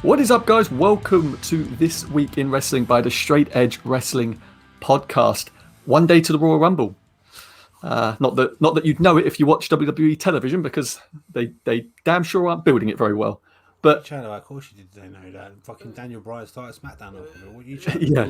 What is up, guys? Welcome to This Week in Wrestling by the Straight Edge Wrestling Podcast. One day to the Royal Rumble. Not that you'd know it if you watch WWE television, because they damn sure aren't building it very well. But of course you did know that. Fucking Daniel Bryan started SmackDown off of it. What are you chatting? But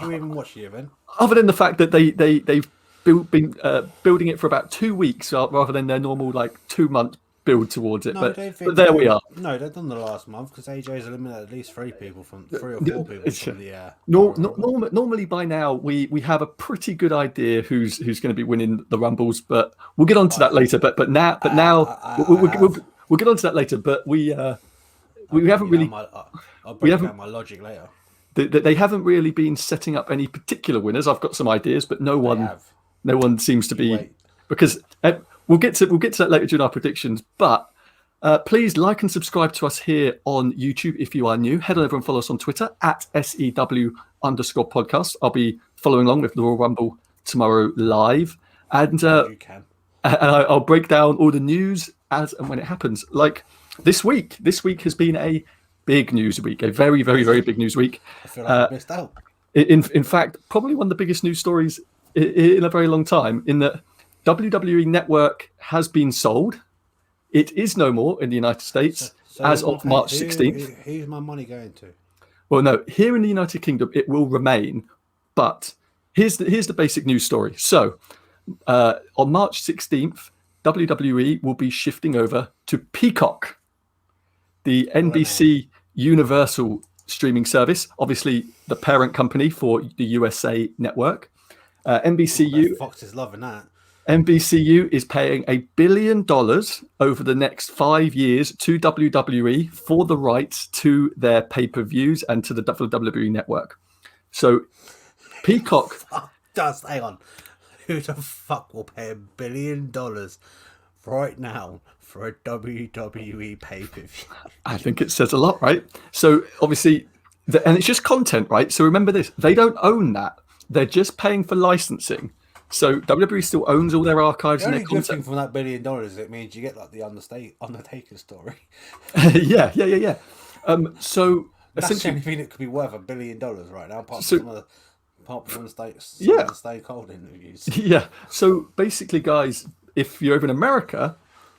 did you even watch the event? Other than the fact that they've been building it for about 2 weeks rather than their normal 2 month build towards it. But there we are. No, they've done the last month because AJ's eliminated at least three or four people from the. Normally by now we have a pretty good idea who's going to be winning the Rumbles, but we'll get onto that later. But now we'll get onto that later. But we haven't really. I'll break down my logic later. They haven't really been setting up any particular winners. I've got some ideas, but no one seems to be because we'll get to that later during our predictions. But please like and subscribe to us here on YouTube if you are new. Head on over and follow us on Twitter at SEW_podcast. I'll be following along with the Royal Rumble tomorrow live, and you can. And I'll break down all the news as and when it happens. Like this week has been a big news week, a very, very, very big news week. I feel like I missed out. In fact, probably one of the biggest news stories in a very long time, in that WWE Network has been sold. It is no more in the United States as of March 16th. Who's my money going to? Well, no, here in the United Kingdom, it will remain. But here's the basic news story. So on March 16th, WWE will be shifting over to Peacock, the NBC Universal streaming service, obviously the parent company for the USA Network. NBCU. Fox is loving that. NBCU is paying $1 billion over the next 5 years to WWE for the rights to their pay-per-views and to the WWE Network. So, Peacock. Hang on. Who the fuck will pay $1 billion right now for a WWE pay-per-view? I think it says a lot, right? So obviously, and it's just content, right? So remember this: they don't own that; they're just paying for licensing. So WWE still owns all their archives and their content. The only good thing from that $1 billion it means you get like the Undertaker story. Yeah. So that's the only thing that could be worth $1 billion right now, apart from the Stay Cold interviews. Yeah. So basically, guys, if you're over in America,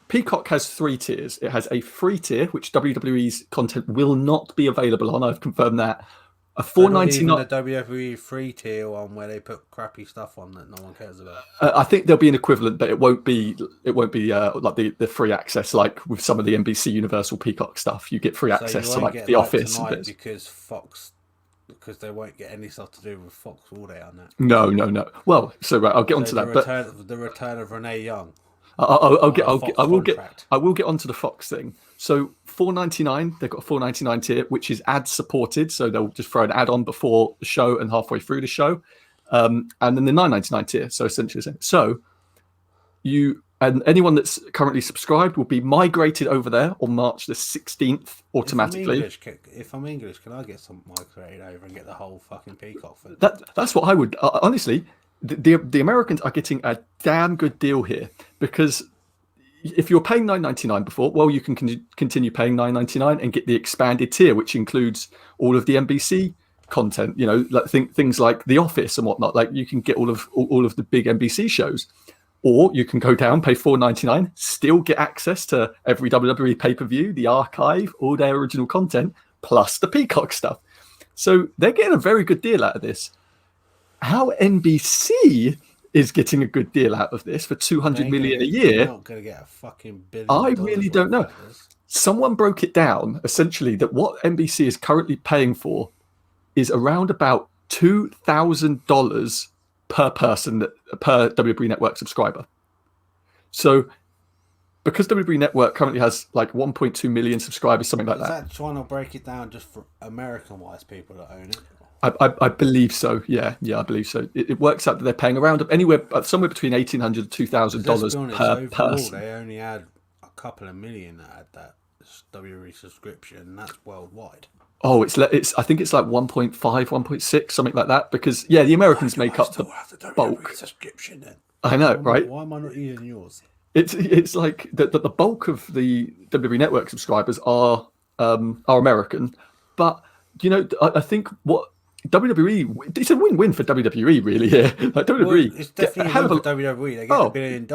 Peacock has 3 tiers. It has a free tier, which WWE's content will not be available on. I've confirmed that. A $4.99. The WWE free tier one where they put crappy stuff on that no one cares about. I think there'll be an equivalent, but it won't be like the free access like with some of the NBC Universal Peacock stuff. You get free access to like The Office and bits. Because they won't get any stuff to do with Fox, will they? On that? No. Well, so right, I'll get onto that. The return of Renee Young. I will get onto the Fox thing. So $4.99, they've got a $4.99 tier, which is ad supported. So they'll just throw an ad on before the show and halfway through the show. And then the $9.99 tier. So essentially, you and anyone that's currently subscribed will be migrated over there on March the 16th automatically. If I'm English, can I get some migrated over and get the whole fucking Peacock for That's what I would honestly. The Americans are getting a damn good deal here, because if you're paying $9.99 before, well, you can continue paying $9.99 and get the expanded tier, which includes all of the NBC content. You know, like things like The Office and whatnot. Like you can get all of the big NBC shows, or you can go down, pay $4.99, still get access to every WWE pay-per-view, the archive, all their original content, plus the Peacock stuff. So they're getting a very good deal out of this. How NBC is getting a good deal out of this for $200 million a year? They're not going to get a fucking $1 billion. I really don't know. Someone broke it down essentially that what NBC is currently paying for is around about $2,000 per person per WWE Network subscriber. So because WWE Network currently has like 1.2 million subscribers, something like that. Is that trying to break it down just for American-wise people that own it? I believe so. Yeah, I believe so. It works out that they're paying around somewhere between $1,800 to $2,000 per person. They only had a couple of million that had that WWE subscription, and that's worldwide. Oh, it's I think it's like 1.5, 1.6, something like that. Because the Americans make up the bulk. Subscription then. I know, right? Why am I not using yours? It's like the bulk of the WWE Network subscribers are are American. But I think what WWE, it's a win-win for WWE really here. Like WWE, It's definitely a win for WWE. They get $1 billion,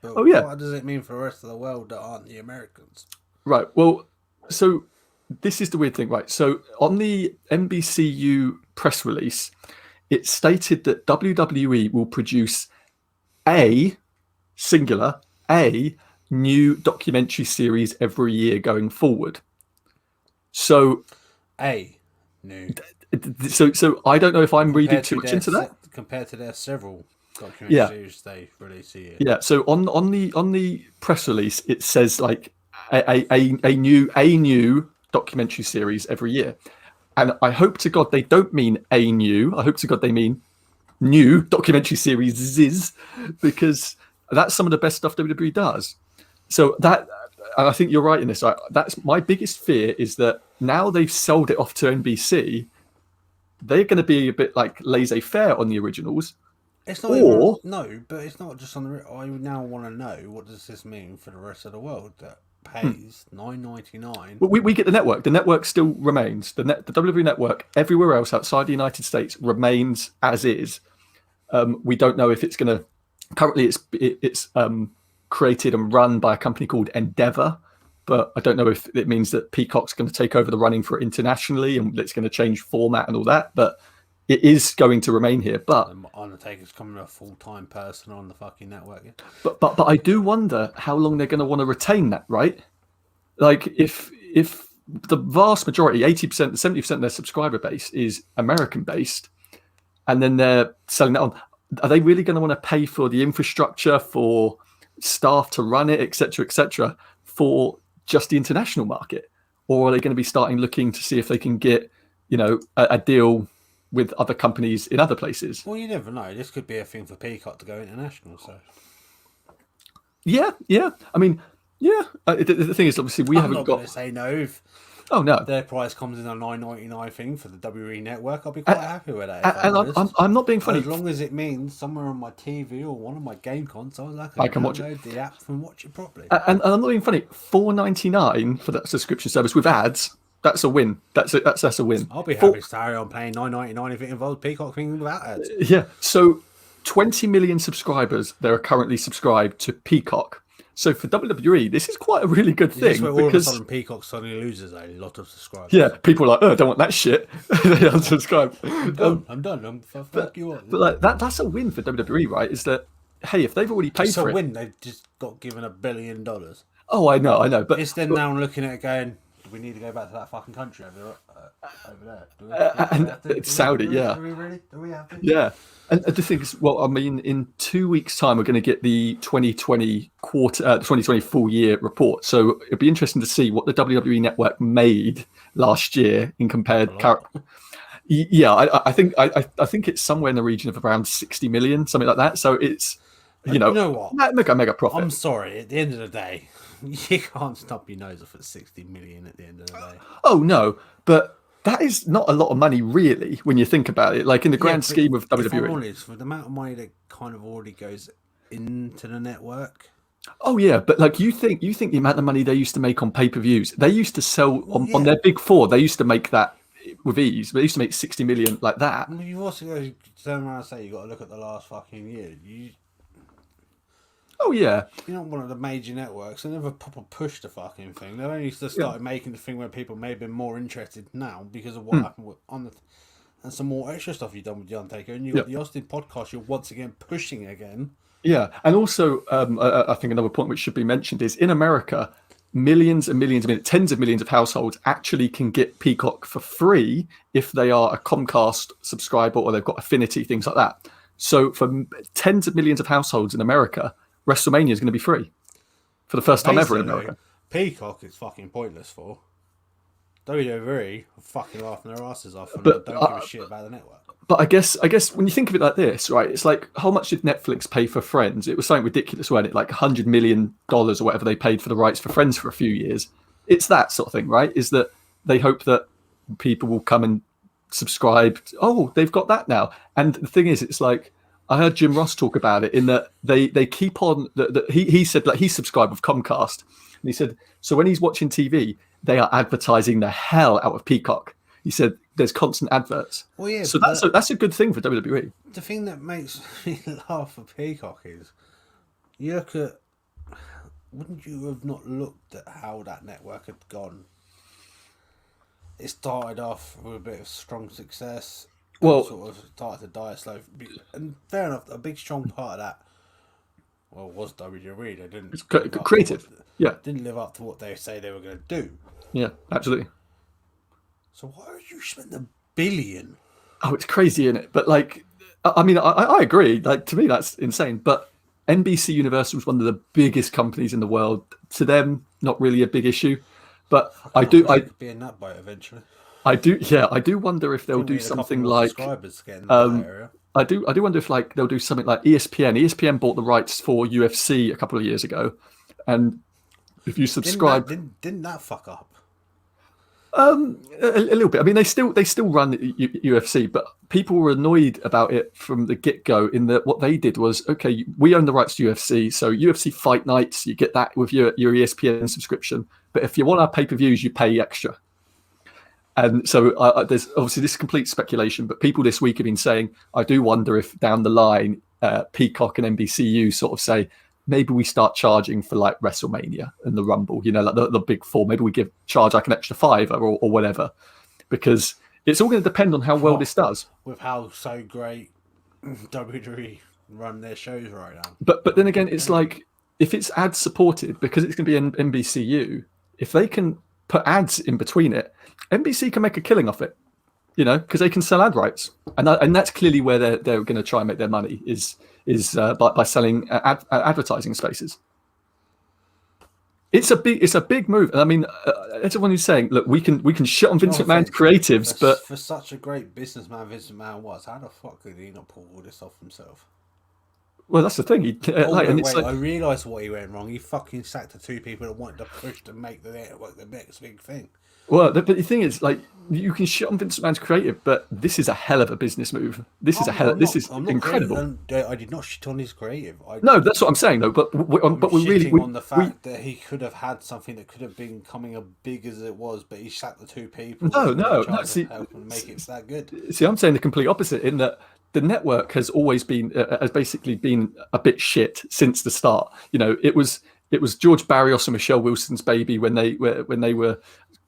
but what does it mean for the rest of the world that aren't the Americans? Right. Well, so this is the weird thing, right? So on the NBCU press release, it stated that WWE will produce a new documentary series every year going forward. So So I don't know if I'm reading too much into that compared to their several documentary series they release a year. Yeah. So on the press release, it says like a new documentary series every year, and I hope to God they don't mean a new. I hope to God they mean new documentary series, because that's some of the best stuff WWE does. So that, and I think you're right in this. That's my biggest fear, is that now they've sold it off to NBC, they're going to be a bit like laissez-faire on the originals. It's not but it's not just on the. I now want to know, what does this mean for the rest of the world that pays $9.99? Well, we get the network. The network still remains. The WWE network everywhere else outside the United States remains as is. We don't know if it's going to. Currently, it's created and run by a company called Endeavor, but I don't know if it means that Peacock's going to take over the running for it internationally and it's going to change format and all that. But it is going to remain here. But Undertaker's coming a full-time person on the fucking network. Yeah. But I do wonder how long they're going to want to retain that, right? Like if the vast majority, 80%, 70% of their subscriber base is American based, and then they're selling that on, are they really going to want to pay for the infrastructure, for staff to run it, etc., for just the international market? Or are they going to be looking to see if they can get, a deal with other companies in other places? Well, you never know. This could be a thing for Peacock to go international. So, yeah. I mean, yeah. The thing is, obviously, I'm not going to say no. Oh no! Their price comes in a $9.99 thing for the WWE network. I'll be quite happy with that. And I'm not being funny. As long as it means somewhere on my TV or one of my game consoles, I can watch it. The app and watch it properly. And I'm not being funny. $4.99 for that subscription service with ads. That's a win. That's a win. I'll be happy to carry on paying $9.99 if it involves Peacock thing without ads. Yeah. So 20 million subscribers that are currently subscribed to Peacock. So for WWE, this is quite a really good thing. Where all of a sudden Peacock suddenly loses a lot of subscribers. Yeah, people are like, oh, I don't want that shit. They unsubscribe. I'm done. Fuck you on. But like that's a win for WWE, right? Is that, hey, if they've already paid for it, win. They've just got given $1 billion. Oh, I know. But it's then now looking at it going, do we need to go back to that fucking country over there? And it's Saudi, yeah. Do we really? Do we have to? Yeah. And the thing is, well, I mean, in 2 weeks' time, we're going to get the 2020 2020 full year report. So it'd be interesting to see what the WWE Network made last year in compared. Yeah, I think it's somewhere in the region of around 60 million, something like that. So it's you know what, mega profit. I'm sorry. At the end of the day, you can't stop your nose off at 60 million. At the end of the day. Oh no, but that is not a lot of money, really, when you think about it. Like in the grand scheme of WWE. If I'm honest, for the amount of money that kind of already goes into the network. Oh yeah, but like you think the amount of money they used to make on pay-per-views, they used to sell on their big four. They used to make that with ease. They used to make 60 million like that. I mean, you've also got to turn around and say you got to look at the last fucking year. Oh yeah, you're not one of the major networks. They never proper pushed the fucking thing. They only just started making the thing where people may have been more interested now because of what happened and some more extra stuff you've done with The Undertaker. And you got the Austin podcast. You're once again pushing again. Yeah, and also I think another point which should be mentioned is in America, millions and millions, tens of millions of households actually can get Peacock for free if they are a Comcast subscriber or they've got Affinity, things like that. So for tens of millions of households in America, WrestleMania is going to be free for the first time ever in America. Peacock is fucking pointless for. WWE are fucking laughing their asses off and don't give a shit about the network. But I guess when you think of it like this, right? It's like, how much did Netflix pay for Friends? It was something ridiculous, wasn't it? Like $100 million or whatever they paid for the rights for Friends for a few years. It's that sort of thing, right? Is that they hope that people will come and subscribe. Oh, they've got that now. And the thing is, it's like, I heard Jim Ross talk about it in that they keep on. He said like he subscribed with Comcast, and he said so when he's watching TV, they are advertising the hell out of Peacock. He said there's constant adverts. Well, yeah, so that's a good thing for WWE. The thing that makes me laugh at Peacock is, you look at, wouldn't you have not looked at how that network had gone? It started off with a bit of strong success. Well, sort of started to die slow. And fair enough, a big strong part of that, well, was WWE. They didn't. It's creative. Didn't live up to what they say they were going to do. Yeah, absolutely. So why would you spend $1 billion? Oh, it's crazy, isn't it? But like, I mean, I agree. Like, to me, that's insane. But NBC Universal is one of the biggest companies in the world. To them, not really a big issue. But I do be in that boat eventually. I do wonder if they'll do something like subscribers getting that area. I do wonder if like they'll do something like ESPN. ESPN bought the rights for UFC a couple of years ago, and if you subscribe, didn't that fuck up? A little bit. I mean, they still run UFC, but people were annoyed about it from the get-go. In that, what they did was, okay, we own the rights to UFC, so UFC Fight Nights, you get that with your ESPN subscription. But if you want our pay-per-views, you pay extra. And so there's obviously this complete speculation, but people this week have been saying, I do wonder if down the line, Peacock and NBCU sort of say, maybe we start charging for like WrestleMania and the Rumble, you know, like the big four. Maybe we charge like an extra $5 or whatever, because it's all going to depend on how well this does. With how so great WWE run their shows right now. But then again, it's like, if it's ad supported, because it's going to be NBCU, if they can put ads in between it, NBC can make a killing off it, you know, because they can sell ad rights, and that's clearly where they're going to try and make their money is by selling advertising spaces. It's a big move, and I mean, everyone who's saying, look, we can shit on Vince McMahon's creatives, but for such a great businessman Vince McMahon was, how the fuck did he not pull all this off himself? Well, that's the thing. I realised what he went wrong. He fucking sacked the two people that wanted to push to make the network the next big thing. Well, but the thing is, like, you can shit on Vince McMahon's creative, but this is a hell of a business move. This is incredible. I did not shit on his creative. No, that's what I'm saying, though. But we're on the fact that he could have had something that could have been coming as big as it was, but he sacked the two people. No. See, help and make it that good. See, I'm saying the complete opposite, in that the network has always been has basically been a bit shit since the start. You know, it was George Barrios and Michelle Wilson's baby when they were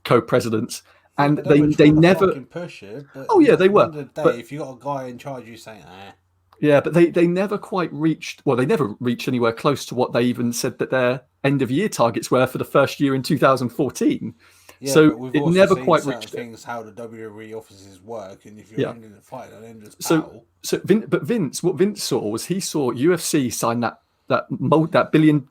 co-presidents, and they never push it. But they were. At the end of the day, if you got a guy in charge, you saying, yeah, but they never quite reached. Well, they never reached anywhere close to what they even said that their end of year targets were for the first year in 2014. Yeah, so it never quite reached things. How the WWE offices work, and if you're ending the fight, an endless battle. But Vince, what Vince saw was he saw UFC sign that $1 billion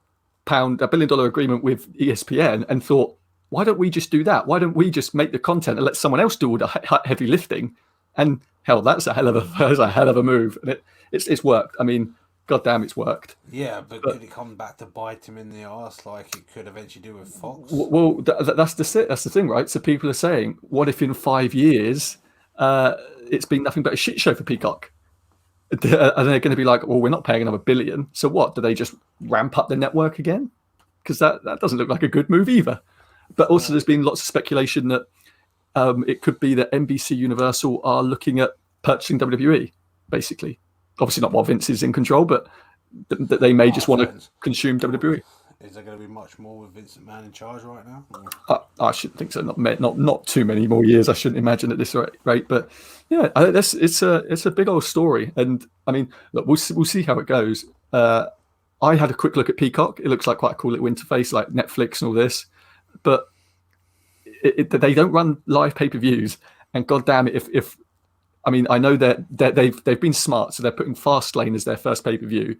agreement with ESPN, and thought, why don't we just do that? Why don't we just make the content and let someone else do all the heavy lifting? And hell, that's a hell of a move, and it's worked. I mean, goddamn, it's worked. Yeah, but could it come back to bite him in the arse like it could eventually do with Fox? Well, that's the thing, right? So people are saying, what if in 5 years it's been nothing but a shit show for Peacock? And they're going to be like, well, we're not paying another $1 billion. So what? Do they just ramp up the network again? Because that doesn't look like a good move either. But also, there's been lots of speculation that it could be that NBC Universal are looking at purchasing WWE, basically. Obviously not while Vince is in control, but that they may just want to consume WWE. Is there going to be much more with Vince McMahon in charge right now? I shouldn't think so. Not too many more years. I shouldn't imagine at this rate. But yeah, it's a big old story. And I mean, look, we'll see how it goes. I had a quick look at Peacock. It looks like quite a cool little interface, like Netflix and all this. But they don't run live pay-per-views. And goddamn it, if I mean, I know that they've been smart, so they're putting Fastlane as their first pay-per-view,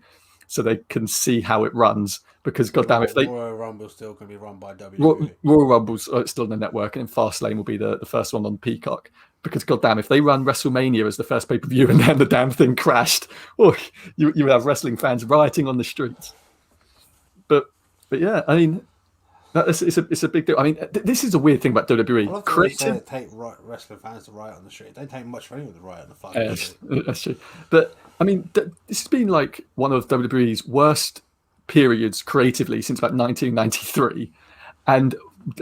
so they can see how it runs. Because goddamn, if Royal Rumble's still going to be run by WWE. Royal Rumble's still on the network, and then Fastlane will be the first one on Peacock. Because goddamn, if they run WrestleMania as the first pay-per-view and then the damn thing crashed, you would have wrestling fans rioting on the streets. But yeah, I mean, it's a big deal. I mean, this is a weird thing about WWE. Creative take wrestling fans to riot on the street. They take much for anyone to riot on the fucking street. That's true. But I mean, this has been like one of WWE's worst periods creatively since about 1993, and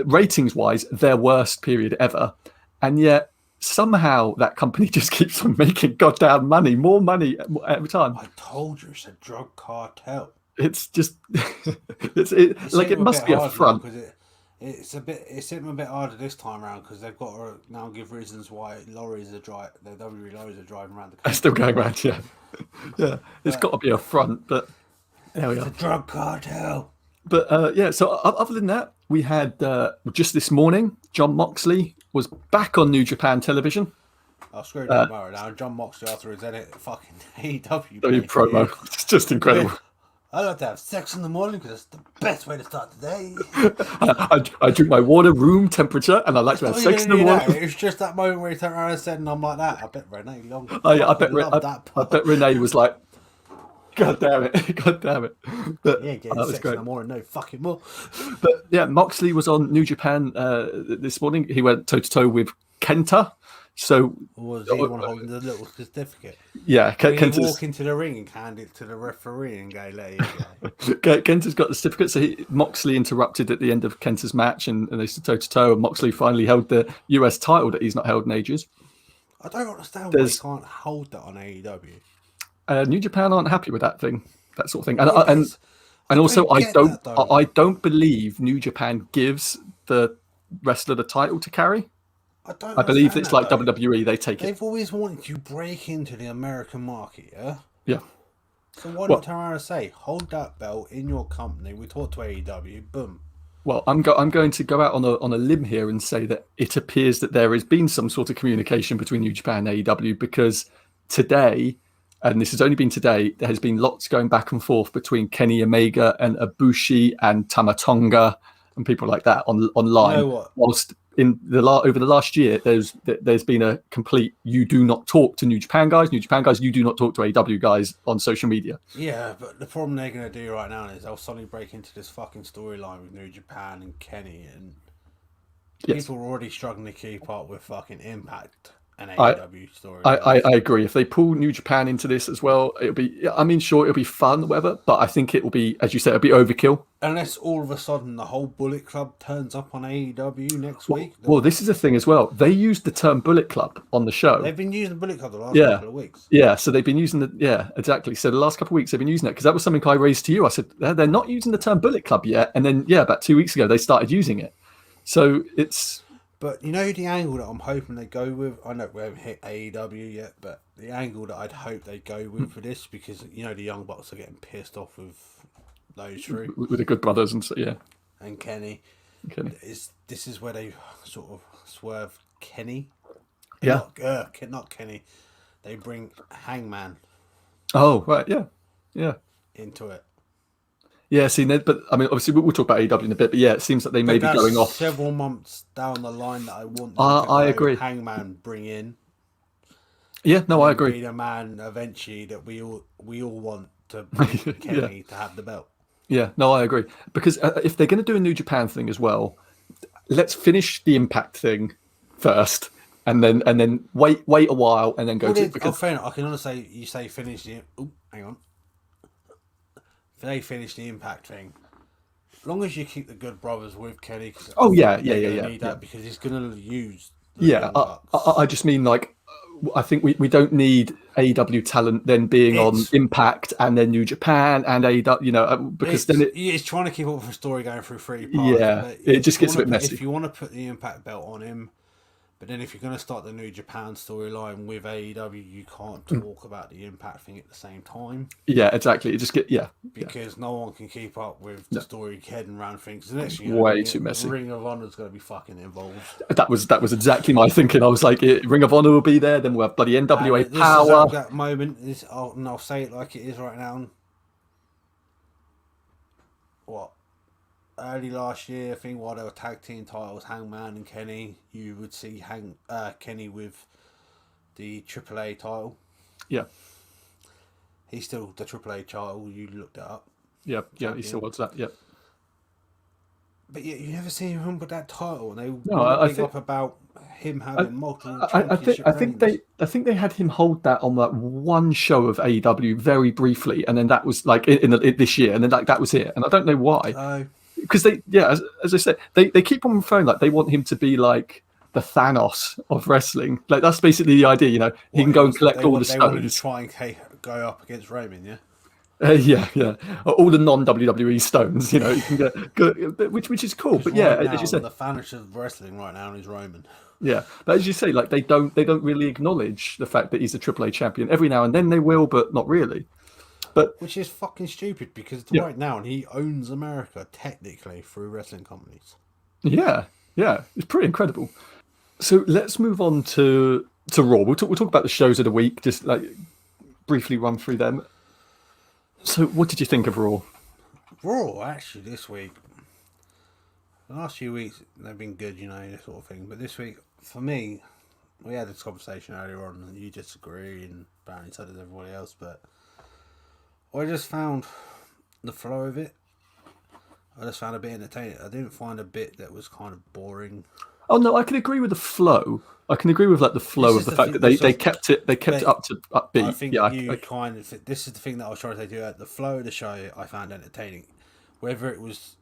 ratings-wise, their worst period ever, and yet somehow that company just keeps on making goddamn money, more money every time. I told you, it's a drug cartel. It's just, it must be a front. It's hitting a bit harder this time around because they've got to now give reasons why the WWE lorries are driving around the country. They're still going around, yeah. Yeah, it's got to be a front, but there we are. It's a drug cartel. But so other than that, we had just this morning, Jon Moxley was back on New Japan television. I'll screw that about now. Jon Moxley after his edit fucking AEW promo. It's just incredible. I like to have sex in the morning because it's the best way to start the day. I drink my water room temperature, and I like to have sex in the morning. It was just that moment where he turned around and said, and I'm like that. I bet Renee loved I bet Renee was like, God damn it. God damn it. But, yeah, getting sex in the morning, no fucking more. But yeah, Moxley was on New Japan this morning. He went toe-to-toe with Kenta. So was he the one holding the little certificate? Yeah, Kenta's walk into the ring and hand it to the referee and go, "There you go." Kenta's got the certificate. So Moxley interrupted at the end of Kenta's match, and they stood toe to toe. And Moxley finally held the US title that he's not held in ages. I don't understand why he can't hold that on AEW. New Japan aren't happy with that sort of thing, and also I don't believe New Japan gives the wrestler the title to carry. I believe it's like WWE, they take it. They've always wanted to break into the American market, yeah? Yeah. So why not turn around and say, hold that belt in your company, we talk to AEW, boom. Well, I'm going to go out on a limb here and say that it appears that there has been some sort of communication between New Japan and AEW, because today, and this has only been today, there has been lots going back and forth between Kenny Omega and Ibushi and Tamatonga and people like that online. You know what? Whilst over the last year, there's been a complete you do not talk to New Japan guys, you do not talk to AEW guys on social media. Yeah, but the problem they're going to do right now is they'll suddenly break into this fucking storyline with New Japan and Kenny, and people are already struggling to keep up with fucking Impact and AEW story. I agree. If they pull New Japan into this as well, it'll be fun, whatever, but I think it will be, as you said, it'll be overkill. Unless all of a sudden the whole Bullet Club turns up on AEW next week. Well, this is the thing as well. They used the term Bullet Club on the show. They've been using Bullet Club the last couple of weeks. Yeah, so they've been using exactly. So the last couple of weeks they've been using it, because that was something I raised to you. I said, they're not using the term Bullet Club yet. And then, about 2 weeks ago, they started using it. So it's... But you know the angle that I'm hoping they go with? I know we haven't hit AEW yet, but the angle that I'd hope they go with for this, because, the Young Bucks are getting pissed off with those three. With the Good Brothers and so, yeah. And Kenny. This is where they sort of swerve Kenny. Yeah. Not Kenny. They bring Hangman. Oh, right, yeah. Yeah. Into it. Yeah, but I mean, obviously we'll talk about AEW in a bit, but yeah, it seems that they may be going off several months down the line that I want. I agree. Hangman bring in. Yeah, no, I agree. Be the man eventually that we all want to bring Kenny to have the belt. Yeah, no, I agree, because if they're going to do a New Japan thing as well, let's finish the Impact thing first, and then wait a while and then go to. Because fair enough. I can honestly say you say finish the. Oh, hang on. If they finish the Impact thing, as long as you keep the Good Brothers with Kenny. Yeah. Need that because he's going to use. I just mean, like, I think we don't need AEW talent then being on Impact and then New Japan and AEW, because then it's trying to keep up with a story going through 3 parts. Yeah, it just gets a bit messy. If you want to put the Impact belt on him. But then if you're going to start the New Japan storyline with AEW, you can't talk about the Impact thing at the same time. Yeah, exactly. It just because no one can keep up with the story heading around things. The next way too messy. Ring of Honor's going to be fucking involved. That was exactly my thinking. I was like, Ring of Honor will be there. Then we'll have bloody NWA Power. That moment is, I'll say it like it is right now. What? Early last year, I think, while they were tag team titles, Hangman and Kenny, you would see Kenny with the AAA title. Yeah. He's still the AAA title. You looked it up. Yeah, he still wants that. Yeah. But yeah, you never see him with that title, and they up about him having multiple. I think they had him hold that on that one show of AEW very briefly, and then that was like in this year, and then that was it. And I don't know why. because as I said, they keep on referring like they want him to be like the Thanos of wrestling. Like that's basically the idea. He can go and collect all the stones. They want to try and go up against Roman, yeah. Yeah, all the non-WWE stones. You can get, which is cool. But yeah, now, as you said, the Thanos of wrestling right now is Roman. Yeah, but as you say, like they don't really acknowledge the fact that he's a AAA champion. Every now and then they will, but not really. But which is fucking stupid because right now he owns America technically through wrestling companies. Yeah, it's pretty incredible. So let's move on to Raw. We'll talk about the shows of the week, just like briefly run through them. So what did you think of Raw? Raw, actually, this week, the last few weeks they've been good, this sort of thing. But this week, for me, we had this conversation earlier on, and you disagree, and apparently so does everybody else. But I just found the flow of it. I just found a bit entertaining. I didn't find a bit that was kind of boring. Oh no, I can agree with the flow. I can agree with like the flow of the fact that they kept it up to upbeat. I think this is the thing that I was trying to say. The flow of the show I found entertaining, whether it was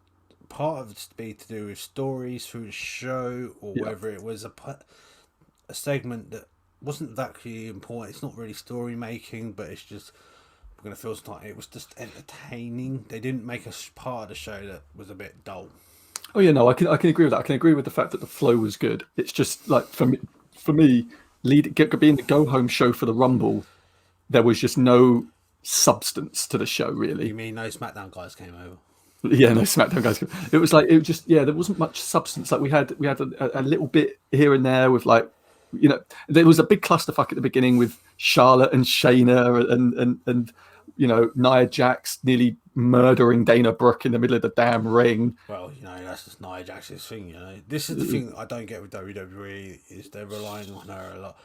part of it be to do with stories through the show, or whether it was a segment that wasn't that really important. It's not really story making, but it's just we're gonna feel like it was just entertaining. They didn't make a part of the show that was a bit dull. Oh yeah, no, I can agree with that. I can agree with the fact that the flow was good. It's just like for me, being the go home show for the Rumble, there was just no substance to the show really. You mean no SmackDown guys came over? Yeah, no SmackDown guys. It was there wasn't much substance. Like we had a little bit here and there with like, there was a big clusterfuck at the beginning with Charlotte and Shayna and Nia Jax nearly murdering Dana Brooke in the middle of the damn ring. Well, that's just Nia Jax's thing. This is the thing I don't get with WWE is they're relying on her a lot.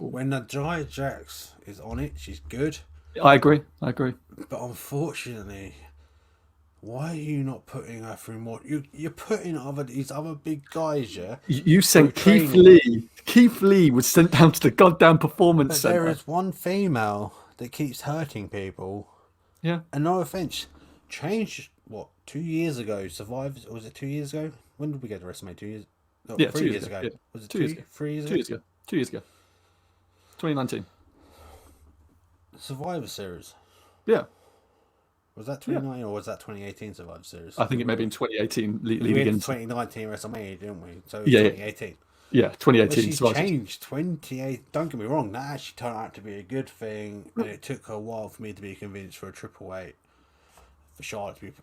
When Nia Jax is on it, she's good. I agree. But unfortunately, why are you not putting her through more? You're putting these other big guys, yeah. You sent Keith Lee. Keith Lee was sent down to the goddamn performance center. There is one female that keeps hurting people. Yeah. And no offense, changed 2 years ago? Survivor, or was it 2 years ago? When did we get to WrestleMania? 2 years? No, yeah, 3 years ago. Yeah. Was it 2 years ago? 3 years ago? 2 years ago. 2 years ago. 2019. Survivor Series. Yeah. Was that 2019 or was that 2018 Survivor Series? I think it may be in 2018 leading into 2019 WrestleMania, didn't we? So 2018. Yeah, 2018. She's changed 28. Don't get me wrong, that actually turned out to be a good thing, and it took a while for me to be convinced for a Triple Eight for Charlotte to be.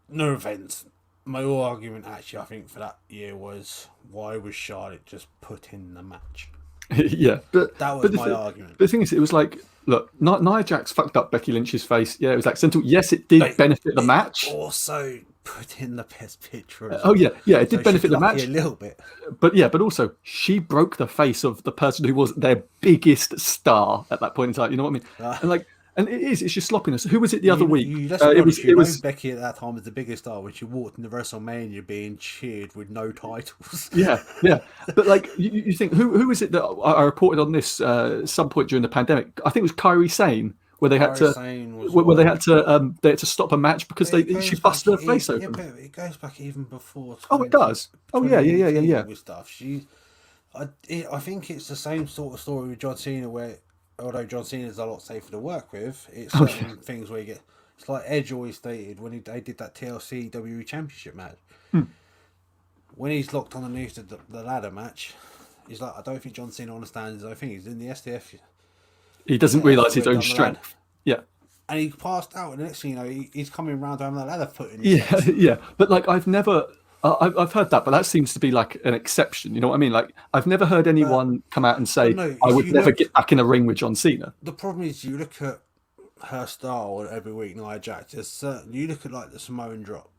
No offense, my whole argument actually, I think for that year was why was Charlotte just put in the match? Yeah, but that was my argument. The thing is, it was like, look, Nia Jax fucked up Becky Lynch's face. Yeah, it was accidental. Yes, it did benefit the match. Also, put in the best picture. Oh yeah, it did benefit the match a little bit. But also she broke the face of the person who was their biggest star at that point in time. You know what I mean? And it's just sloppiness. Who was it the other week? It was Becky at that time was the biggest star when she walked into WrestleMania being cheered with no titles. Yeah. But like you think who is it that I reported on this some point during the pandemic? I think it was Kairi Sane. Where they had to stop a match because she busted her face open. Yeah, but it goes back even before. It does. Oh yeah. With stuff, I think it's the same sort of story with John Cena, where although John Cena is a lot safer to work with, it's certain things where you get. It's like Edge always stated when they did that TLC WWE Championship match. When he's locked underneath the ladder match, he's like, I don't think John Cena understands his own thing. He's in the STF. He doesn't realise his own strength. Yeah. And he passed out, and the next thing you know, he's coming around having that ladder foot in. Yeah. But like, I've never, I've heard that, but that seems to be like an exception. You know what I mean? Like, I've never heard anyone come out and say, I would never get back in a ring with John Cena. The problem is, you look at her style every week, Nia Jax. You look at like the Samoan drop.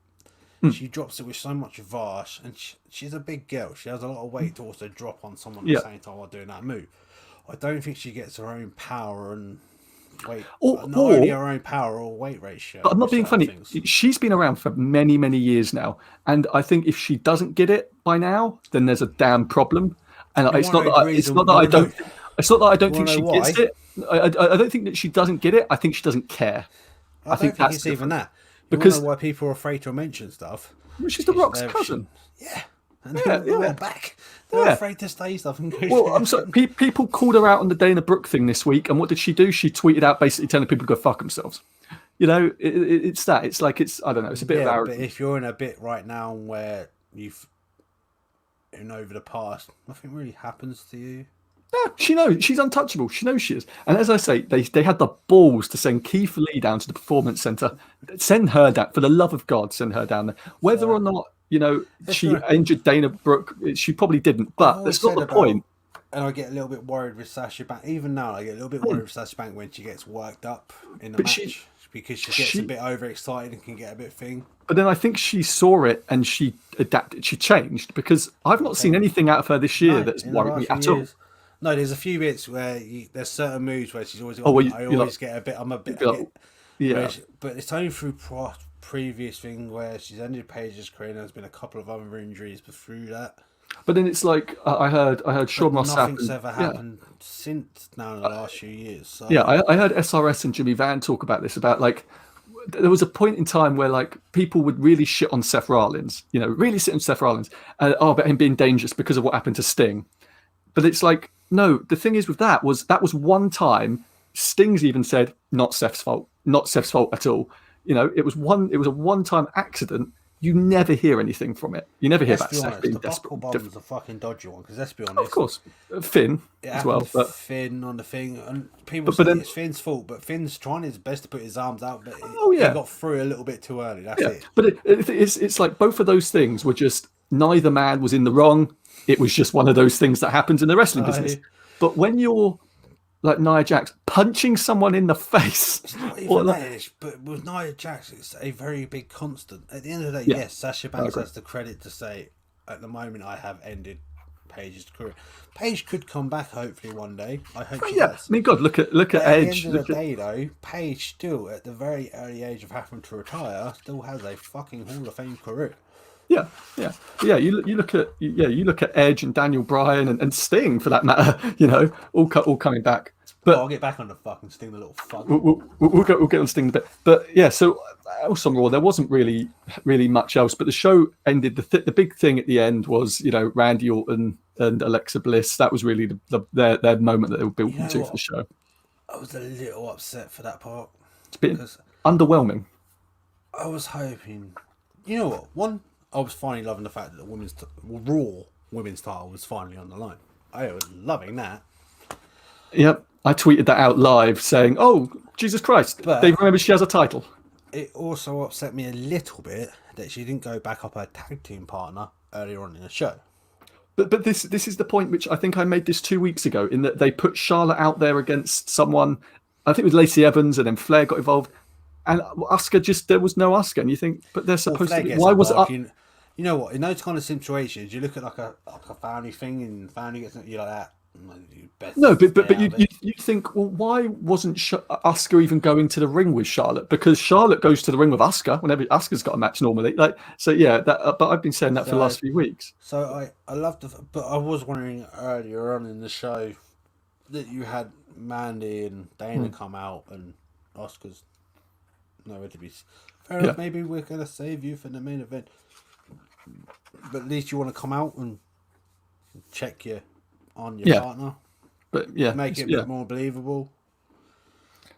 She drops it with so much varsh, and she's a big girl. She has a lot of weight to also drop on someone at the same time while doing that move. I don't think she gets her own power and weight, not only her own power or weight ratio. But I'm not being funny. She's been around for many, many years now, and I think if she doesn't get it by now, then there's a damn problem. And it's not that I don't think she gets it. I don't think that she doesn't get it. I think she doesn't care. I think it's even that. because why people are afraid to mention stuff. she's The Rock's cousin. Yeah. And they're back. They're afraid to say stuff. And go well, I'm sorry. People called her out on the Dana Brooke thing this week, and what did she do? She tweeted out basically telling people to go fuck themselves. You know, it's that. It's like I don't know. It's a bit of arrogance. But if you're in a bit right now where you've over the past, nothing really happens to you. Yeah, she knows she's untouchable. She knows she is. And as I say, they had the balls to send Keith Lee down to the Performance Centre. Send her down, for the love of God. Send her down there. Whether or not she injured Dana Brooke, she probably didn't. But that's not the point. And I get a little bit worried with Sasha Banks. Even now, I get a little bit worried with Sasha Banks when she gets worked up in the match. Because she gets a bit overexcited and can get a bit thing. But then I think she saw it and she adapted. She changed, because I've not seen anything out of her this year that's worried me at all. No, there's a few bits where there's certain moves where she's always. Get a bit. I'm a bit. Yeah. But it's only through previous thing where she's ended Paige's career. And there's been a couple of other injuries, but through that. But then it's like I heard Sean Moss. Nothing's ever happened since now in the last few years. So. Yeah, I heard SRS and Jimmy Van talk about this. About like there was a point in time where like people would really shit on Seth Rollins. Really sit on Seth Rollins. About him being dangerous because of what happened to Sting. But it's like no. The thing is with that was one time. Sting's even said not Seth's fault at all. It was a one-time accident. You never hear anything from it. You never hear about Seth being desperate. The buckle bomb was a fucking dodgy one, because let's be honest. Of course, Finn as well. But Finn on the thing, and people say it's Finn's fault, but Finn's trying his best to put his arms out, but he got through a little bit too early. That's it. But it's like both of those things were just neither man was in the wrong. It was just one of those things that happens in the wrestling business. But when you're like Nia Jax punching someone in the face. It's not even that, but with Nia Jax, it's a very big constant. At the end of the day, yes, Sasha Banks has the credit to say, at the moment, I have ended Paige's career. Paige could come back hopefully one day. I hope she does. I mean, God, look at Edge. At the end of the day, though, Paige still, at the very early age of having to retire, still has a fucking Hall of Fame career. Yeah. You look at Edge and Daniel Bryan and Sting for that matter. All coming back. But I'll get back on the fucking Sting, the little fuck. We'll get on Sting in a bit. But yeah, so else on Raw, there wasn't really much else. But the show ended. The big thing at the end was Randy Orton and Alexa Bliss. That was really their moment that they were building to for the show. I was a little upset for that part. It's been underwhelming. I was hoping. You know what? One, I was finally loving the fact that the Raw women's title was finally on the line. I was loving that. Yep. I tweeted that out live saying, "Oh, Jesus Christ, they remember she has a title." It also upset me a little bit that she didn't go back up her tag team partner earlier on in the show. But this is the point which I think I made this 2 weeks ago, in that they put Charlotte out there against someone. I think it was Lacey Evans, and then Flair got involved, and Asuka there was no Asuka, and you think, but they're supposed to. Why was it up? You know what? In those kind of situations, you look at like a family thing, and family gets you like that. No, but you think, well, why wasn't Asuka even going to the ring with Charlotte? Because Charlotte goes to the ring with Asuka whenever Asuka's got a match normally. But I've been saying that for the last few weeks. So I love but I was wondering earlier on in the show that you had Mandy and Dana come out, and Asuka's nowhere to be. Fair enough, maybe we're gonna save you for the main event, but at least you want to come out and check on your partner, but make it a bit more believable.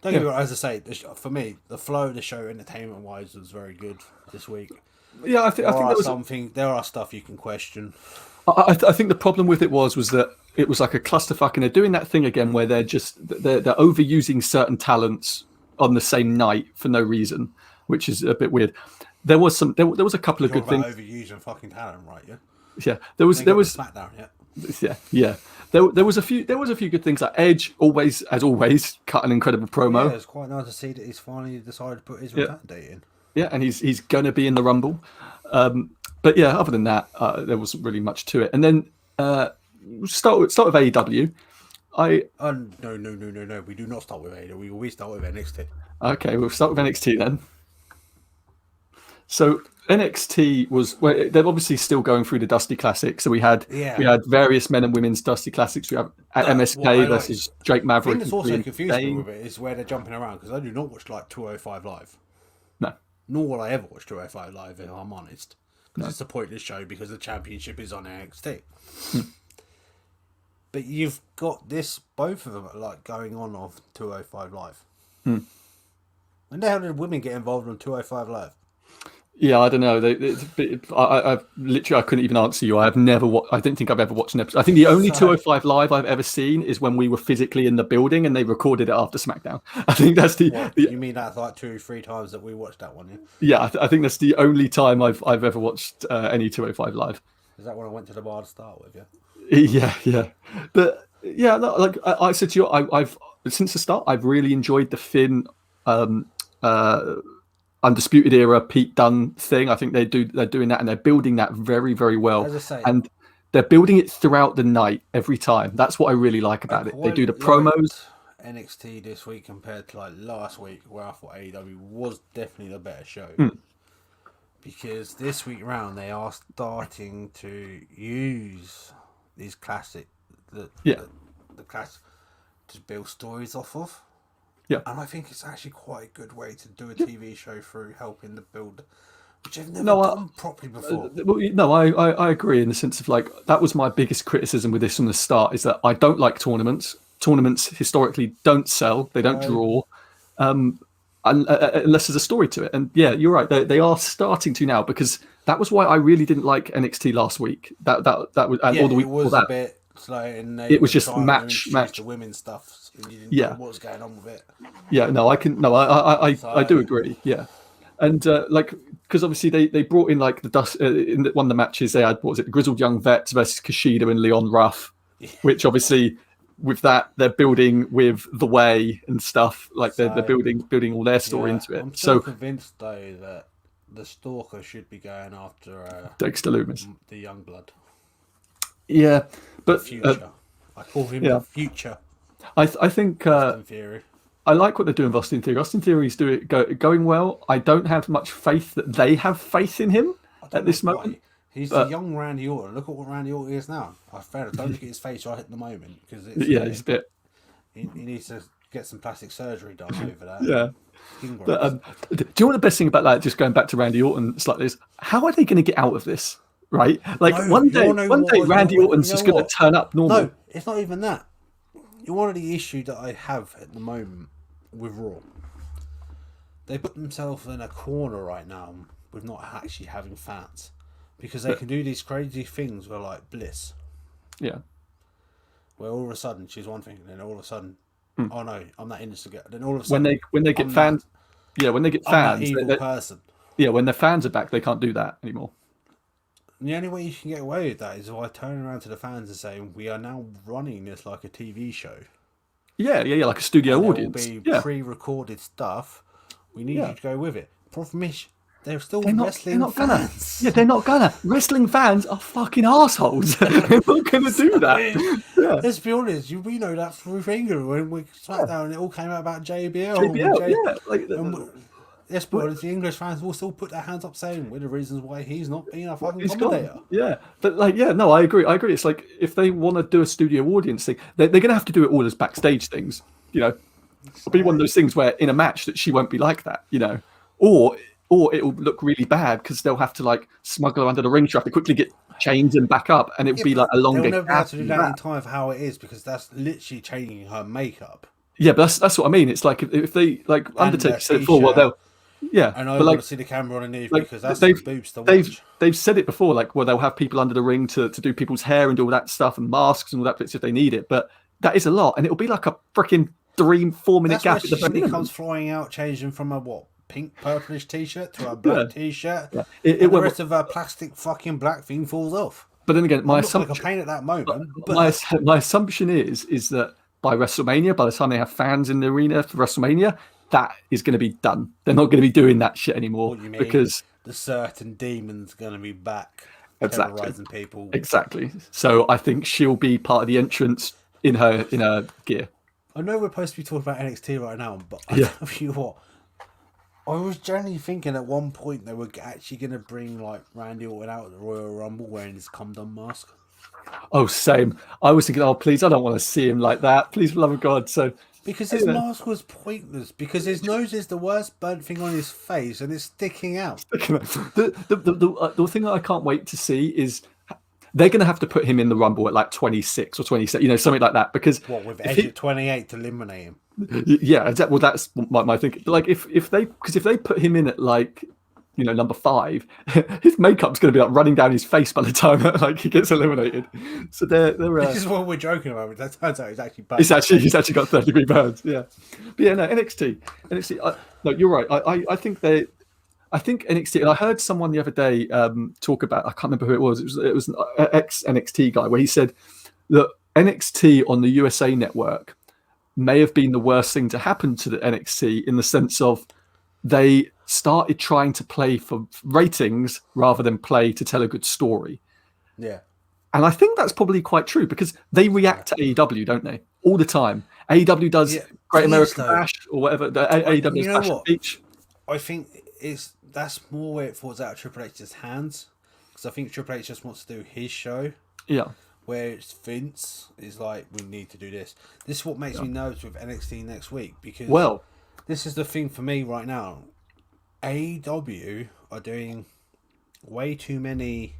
Don't get me wrong, as I say, for me, the flow of the show, entertainment wise, was very good this week. Yeah, I think there are stuff you can question. I think the problem with it was that it was like a clusterfuck, and they're doing that thing again where they're overusing certain talents on the same night for no reason, which is a bit weird. There was a couple of good things. Overusing fucking talent, right? Yeah. There was SmackDown, Yeah. There was a few good things. Like Edge, always cut an incredible promo. Yeah, it's quite nice to see that he's finally decided to put his return date in. Yeah, and he's gonna be in the Rumble. But yeah, other than that, there wasn't really much to it. And then start with AEW. No. We do not start with AEW. We always start with NXT. Okay, we'll start with NXT then. So NXT they're obviously still going through the Dusty Classic. So we had various men and women's Dusty Classics. We have MSK versus Drake Maverick. The thing that's also confusing me with it is where they're jumping around, because I do not watch like 205 Live. No. Nor will I ever watch 205 Live, if I'm honest. Because it's a pointless show because the championship is on NXT. But you've got both of them like going on 205 Live. When the hell did women get involved on 205 Live? Yeah, I don't know. I literally, I couldn't even answer you. I have never I don't think I've ever watched an episode. I think the only 205 Live I've ever seen is when we were physically in the building and they recorded it after SmackDown. I think that's you mean that's like 2-3 times that we watched that one? Yeah, I think that's the only time I've ever watched any 205 Live. Is that when I went to the bar to start with? Yeah. But yeah, like I said to you, I've since the start, I've really enjoyed the Finn. Undisputed Era Pete Dunne thing. I think they're doing that, and they're building that very, very well. As I say, and they're building it throughout the night every time. That's what I really like about it. They do the promos. NXT this week compared to like last week, where I thought AEW was definitely the better show. Because this week round they are starting to use these classic the class to build stories off of. Yeah, and I think it's actually quite a good way to do a TV show through helping the build, which I've never done properly before. No, I agree in the sense of like that was my biggest criticism with this from the start is that I don't like tournaments. Tournaments historically don't sell; they don't draw, unless there's a story to it. And yeah, you're right; they are starting to now because that was why I really didn't like NXT last week. That was and all the week before that. A bit slow, and it was just match the women's stuff. And you didn't know what was going on with it. Yeah, no, I do agree. Yeah, and like because obviously they brought in like the dust in one of the matches they had. What was it? The Grizzled Young Vets versus Kushida and Leon Ruff, which obviously with that they're building with the way and stuff. Like they're building all their story into it. I'm still convinced though that the Stalker should be going after Dexter Lumis, the young blood. Yeah, but the future. I call him the future. I think Austin Theory. I like what they're doing with Austin Theory. Austin Theory's going well. I don't have much faith that they have faith in him at this moment. He's the young Randy Orton. Look at what Randy Orton is now. Don't look at his face right at the moment because he's a bit. He needs to get some plastic surgery done over that. Yeah. But, do you know what the best thing about that? Just going back to Randy Orton, it's like this: how are they going to get out of this? Right? Like one day, Randy Orton's just going to turn up normal. No, it's not even that. One of the issues that I have at the moment with Raw, they put themselves in a corner right now with not actually having fans because they can do these crazy things where like Bliss, where all of a sudden she's one thing, and then all of a sudden, oh no, I'm that innocent guy. Then all of a sudden, when they get fans, when they get fans, I'm that evil person. Yeah, when their fans are back, they can't do that anymore. And the only way you can get away with that is by turning around to the fans and saying, we are now running this like a TV show. Yeah, like a studio audience. There will be pre-recorded stuff. We need you to go with it. Problem is, they're still wrestling fans. They're not gonna. Wrestling fans are fucking assholes. They're not gonna do that. Let's be honest. We know that through Finger when we SmackDown and it all came out about JBL. Yes, but the English fans will still put their hands up saying we're the reasons why he's not being a fucking commentator. Yeah, but no, I agree. It's like if they want to do a studio audience thing, they're going to have to do it all as backstage things. It'll be one of those things where in a match that she won't be like that. Or it'll look really bad because they'll have to like smuggle her under the ring strap to quickly get changed and back up, and it'll be like a longer. They'll never be able to do that in time for how it is because that's literally changing her makeup. Yeah, but that's what I mean. It's like if they like Undertaker said it before, they'll. Yeah, and I want to see the camera underneath because that's the boobs to watch. They've said it before, like they'll have people under the ring to do people's hair and do all that stuff and masks and all that bits if they need it. But that is a lot, and it'll be like a freaking 3-4 minute gap. That's where she comes flying out, changing from a pink purplish t-shirt to a black t-shirt. Yeah. The rest of her plastic fucking black thing falls off. But then again, my assumption like a pain at that moment. My assumption is that by WrestleMania, by the time they have fans in the arena for WrestleMania, that is going to be done. They're not going to be doing that shit anymore because the certain demon's going to be back, terrorizing people. Exactly. So I think she'll be part of the entrance in her gear. I know we're supposed to be talking about NXT right now, but I tell you what, I was generally thinking at one point they were actually going to bring like Randy Orton out of the Royal Rumble wearing his cum-dum mask. Oh, same. I was thinking, oh, please, I don't want to see him like that. Please, for the love of God. So, Because his mask was pointless. Because his nose is the worst burnt thing on his face, and it's sticking out. the thing that I can't wait to see is they're going to have to put him in the Rumble at like 26 or 27, something like that. Because what, with Edge at 28 to eliminate him? Yeah, well, that's my thinking. Like, if they put him in at like, number 5, his makeup's going to be like running down his face by the time like he gets eliminated. So they're this is what we're joking about. That turns out he's actually bad. He's actually got 3rd-degree burns. Yeah, but yeah, no, NXT. No, you're right. I think NXT, and I heard someone the other day talk about. I can't remember who it was. It was an ex NXT guy where he said that NXT on the USA Network may have been the worst thing to happen to the NXT in the sense of they started trying to play for ratings rather than play to tell a good story. Yeah. And I think that's probably quite true because they react to AEW, don't they? All the time. AEW does Great American Bash or whatever. The AEW does Bash at Beach. I think that's more where it falls out of Triple H's hands. Because I think Triple H just wants to do his show. Yeah. Where it's Vince is like, we need to do this. This is what makes me nervous with NXT next week. Because this is the thing for me right now. AEW are doing way too many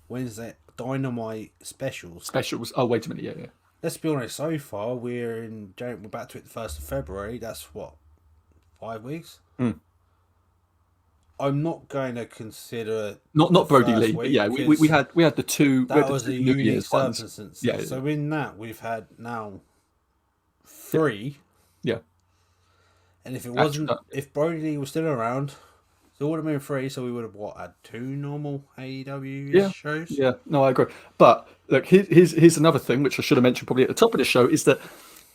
Wednesday Dynamite specials. Oh, wait a minute. Yeah. Let's be honest. So far, we're about to hit the 1st of February. That's what, 5 weeks. I'm not going to consider not Brody Lee. But yeah, we had the 2. That was a unique circumstance. Yeah. So in that we've had now 3. Yeah. And if it wasn't, if Brody Lee was still around, so it would have been 3. So we would have had 2 normal AEW shows. Yeah, no, I agree. But look, here's another thing which I should have mentioned probably at the top of the show is that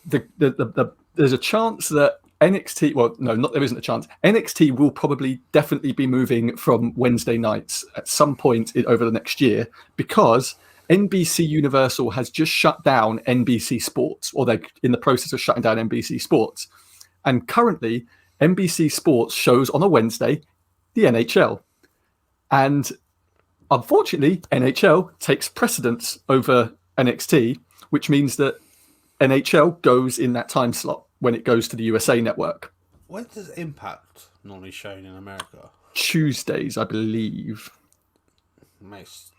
there's a chance that NXT. Well, no, there isn't a chance. NXT will probably definitely be moving from Wednesday nights at some point over the next year because NBC Universal has just shut down NBC Sports, or they're in the process of shutting down NBC Sports. And currently, NBC Sports shows on a Wednesday the NHL. And unfortunately, NHL takes precedence over NXT, which means that NHL goes in that time slot when it goes to the USA Network. When does Impact normally shown in America? Tuesdays, I believe. Nice.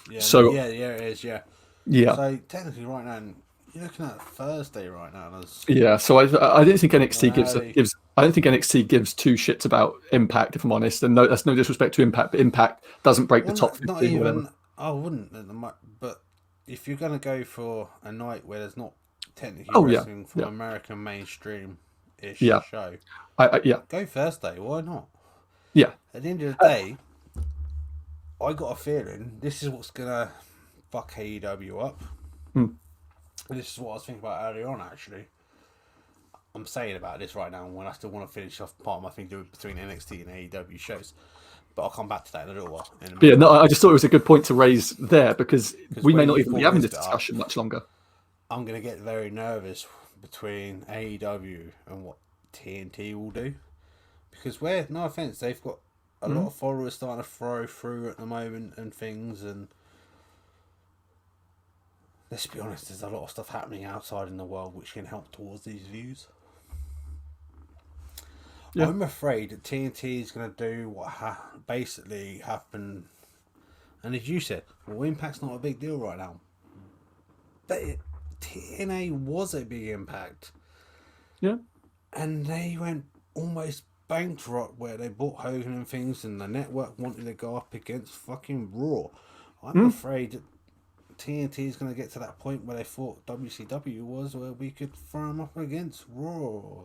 Yeah, it is, yeah. Yeah. So technically right now, you're looking at Thursday right now. Yeah, so I don't think NXT gives I don't think NXT gives 2 shits about Impact, if I'm honest. And no, that's no disrespect to Impact, but Impact doesn't break the top 15. Not even, I wouldn't, but if you're going to go for a night where there's not technically wrestling from American mainstream-ish show, go Thursday, why not? Yeah. At the end of the day, I got a feeling this is what's going to fuck AEW up. This is what I was thinking about earlier on, actually. I'm saying about this right now when I still want to finish off part of my thing between NXT and AEW shows. But I'll come back to that in a little while. I just thought it was a good point to raise there because we may not even be having this discussion much longer. I'm going to get very nervous between AEW and what TNT will do. Because no offence, they've got a lot of followers starting to throw through at the moment and things, and let's be honest, there's a lot of stuff happening outside in the world which can help towards these views. Yeah. I'm afraid that TNT is going to do what basically happened. And as you said, Impact's not a big deal right now. But TNA was a big impact. Yeah. And they went almost bankrupt where they bought Hogan and things, and the network wanted to go up against fucking Raw. I'm afraid that TNT is going to get to that point where they thought WCW was, where we could throw them up against Raw.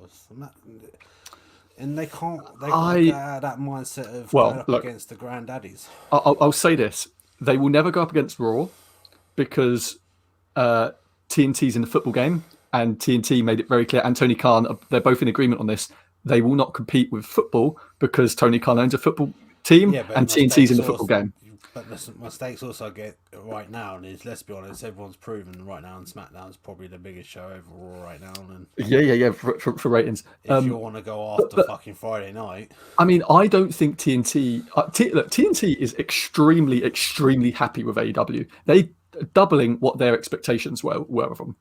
And they can't. They got that mindset of going up against the granddaddies. I'll say this: they will never go up against Raw because TNT's in the football game, and TNT made it very clear. And Tony Khan, they're both in agreement on this. They will not compete with football because Tony Khan owns a football team, and TNT's in the football game. But the mistakes also get right now, and let's be honest, everyone's proven right now, and SmackDown's probably the biggest show overall right now. And for ratings. If you want to go after fucking Friday night, I mean, I don't think TNT. Look, TNT is extremely, extremely happy with AEW. doubling what their expectations were of them.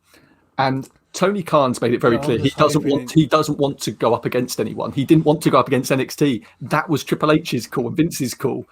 And Tony Khan's made it very clear he doesn't want to go up against anyone. He didn't want to go up against NXT. That was Triple H's call and Vince's call.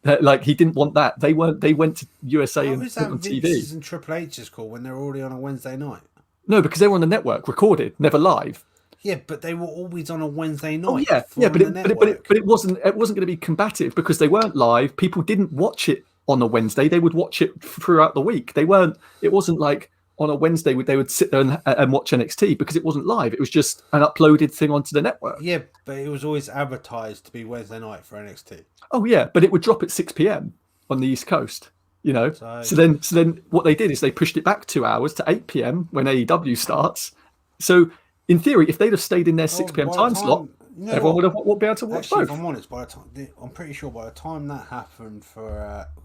Like, he didn't want that. They went to USA and put on TV. Vince's and Triple H's call when they're already on a Wednesday night? No, because they were on the network, recorded, never live. Yeah, but they were always on a Wednesday night. Oh yeah, but it wasn't going to be combative because they weren't live. People didn't watch it on a Wednesday. They would watch it throughout the week. It wasn't like on a Wednesday they would sit there and watch NXT because it wasn't live. It was just an uploaded thing onto the network. Yeah, but it was always advertised to be Wednesday night for NXT. Oh yeah, but it would drop at 6 p.m. on the East Coast. You know, so then what they did is they pushed it back 2 hours to 8 p.m. when AEW starts. So in theory, if they'd have stayed in their 6 p.m. time slot, everyone would be able to watch both. If I'm honest, I'm pretty sure by the time that happened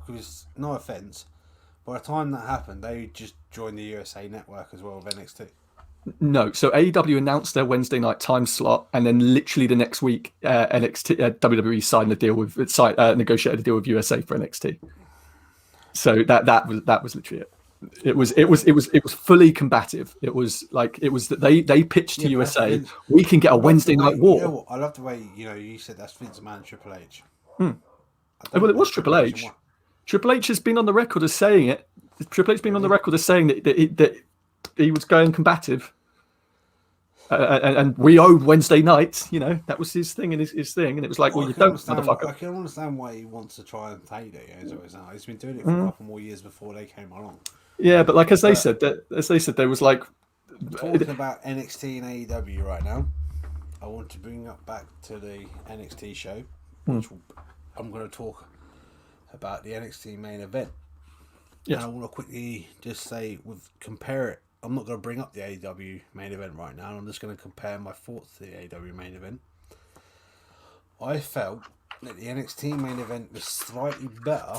because no offense, by the time that happened, they just joined the USA Network as well with NXT. No, so AEW announced their Wednesday night time slot, and then literally the next week, WWE signed the deal negotiated a deal with USA for NXT. So that was literally it. It was fully combative. It was that they pitched to USA. We can get a Wednesday night war. You know what? I love the way you said that's Vince McMahon, Triple H. Well, it was Triple H. Triple H has been on the record as saying it. Triple H has been on the record as saying that he was going combative. And we owed Wednesday nights, that was his thing and his thing, and it was like, well, you don't, motherfucker. I can understand why he wants to try and take it. He's been doing it for a couple more years before they came along. Yeah, but like as they said, there was like talking about NXT and AEW right now. I want to bring up back to the NXT show, which I'm going to talk about the NXT main event. Yes. And I want to quickly just say, compare it. I'm not going to bring up the AEW main event right now. I'm just going to compare my thoughts to the AEW main event. I felt that the NXT main event was slightly better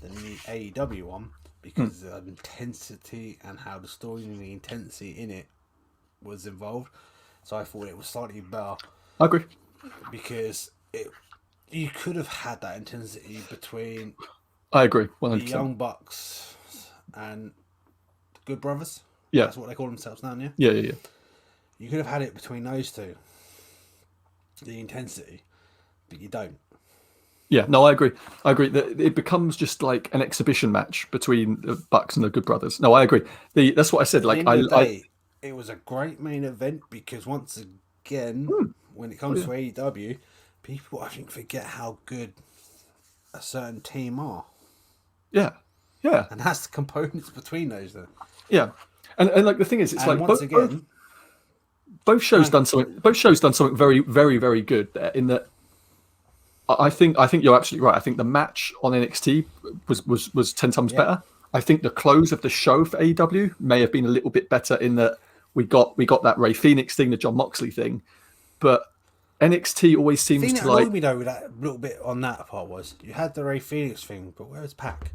than the AEW one because of the intensity and how the story and the intensity in it was involved. So I thought it was slightly better. I agree. Because you could have had that intensity between I agree, 100%. The Young Bucks and the Good Brothers. Yeah. That's what they call themselves now, yeah? Yeah. You could have had it between those two, the intensity, but you don't. Yeah, no, I agree. That it becomes just like an exhibition match between the Bucks and the Good Brothers. No, I agree. That's what I said. Like, it was a great main event because once again, when it comes to AEW, people I think forget how good a certain team are. Yeah. And that's the components between those. Then. Yeah, and like the thing is, it's like once again, both shows done something. Both shows done something very, very, very good there. In that, I think you're absolutely right. I think the match on NXT was 10 times better. I think the close of the show for AEW may have been a little bit better in that we got that Ray Phoenix thing, the Jon Moxley thing, but NXT always seems to like. Me though with that little bit on that part was you had the Ray Phoenix thing, but where was Pac?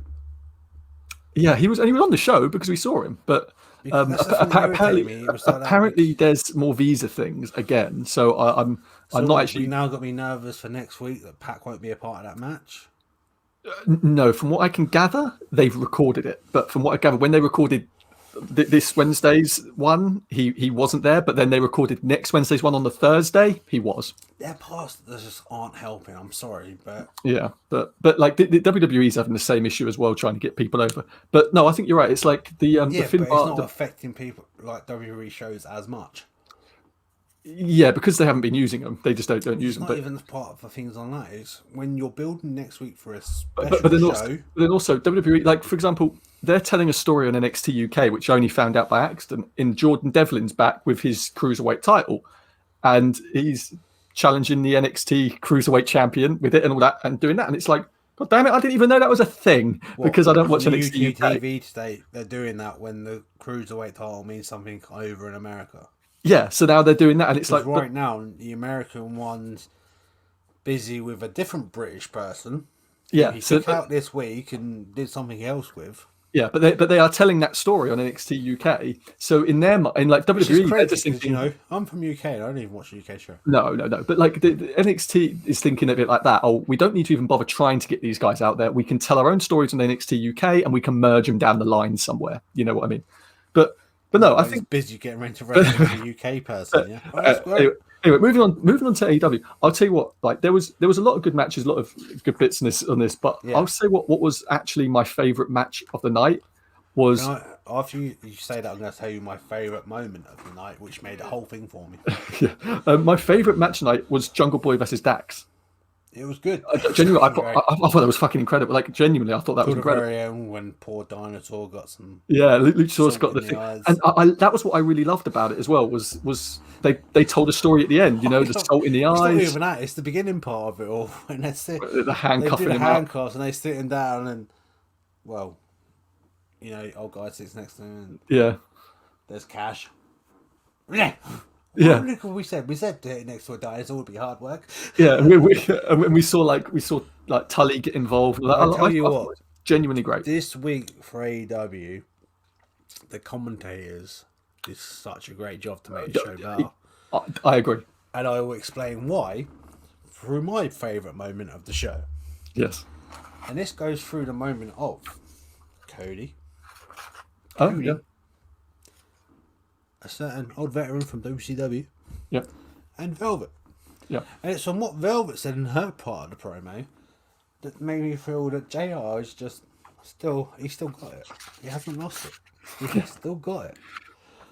Yeah, he was on the show because we saw him, but apparently there's more visa things again. So I'm not actually. You now got me nervous for next week that Pac won't be a part of that match. No, from what I can gather, they've recorded it. But from what I gather, when they recorded this Wednesday's one, he wasn't there. But then they recorded next Wednesday's one on the Thursday. He was. Their past just aren't helping. I'm sorry, but yeah, but like the WWE's having the same issue as well, trying to get people over. But no, I think you're right. It's like the Finn but it's not affecting people like WWE shows as much. Yeah, because they haven't been using them. They just don't use them. Not even the part of the things on that is when you're building next week for a special but then show. But then also WWE, like for example, they're telling a story on NXT UK, which I only found out by accident. In Jordan Devlin's back with his cruiserweight title, and he's challenging the NXT cruiserweight champion with it and all that, and doing that, and it's like, God damn it, I didn't even know that was a thing because I don't watch NXT UK. TV today, they're doing that when the cruiserweight title means something over in America. Yeah, so now they're doing that, and it's like right now the American one's busy with a different British person. Yeah, he took out this week and did something else with. Yeah, but they are telling that story on NXT UK. So in their mind, like Which is WWE, they're crazy just because, thinking, I'm from UK and I don't even watch a UK show. no. But like the NXT is thinking of it like that. Oh, we don't need to even bother trying to get these guys out there. We can tell our own stories on NXT UK and we can merge them down the line somewhere. You know what I mean? But no, I think busy getting ready to wrestle as a UK person. Yeah, oh, that's great. Anyway, moving on to AEW. I'll tell you what, like there was a lot of good matches, a lot of good bits on this. But Yeah. I'll say what was actually my favorite match of the night was. After you say that, I'm going to tell you my favorite moment of the night, which made the whole thing for me. Yeah. My favorite match tonight was Jungle Boy versus Dax. It was good. Genuinely, I thought that was fucking incredible. Like, genuinely, I thought that was incredible. Very end when poor Dinosaur got some. Yeah, Luchasaurus got the thing, and that was what I really loved about it as well. Was they told a story at the end? You know, the salt in the eyes. It's not even that. It's the beginning part of it all when they sit the handcuffing him handcuffs and they sit him down and old guy sits next to him. And yeah, there's Cash. Yeah. Yeah, look what we said. We said next to a dinosaur would be hard work. Yeah, and we saw like Tully get involved. I'll tell you what, genuinely great this week for AEW. The commentators did such a great job to make the show better. I agree, and I will explain why through my favourite moment of the show. Yes, and this goes through the moment of Cody. Oh yeah. A certain old veteran from WCW. Yeah. And Velvet. Yeah. And it's on what Velvet said in her part of the promo that made me feel that JR is just he's still got it. He hasn't lost it. He's still got it.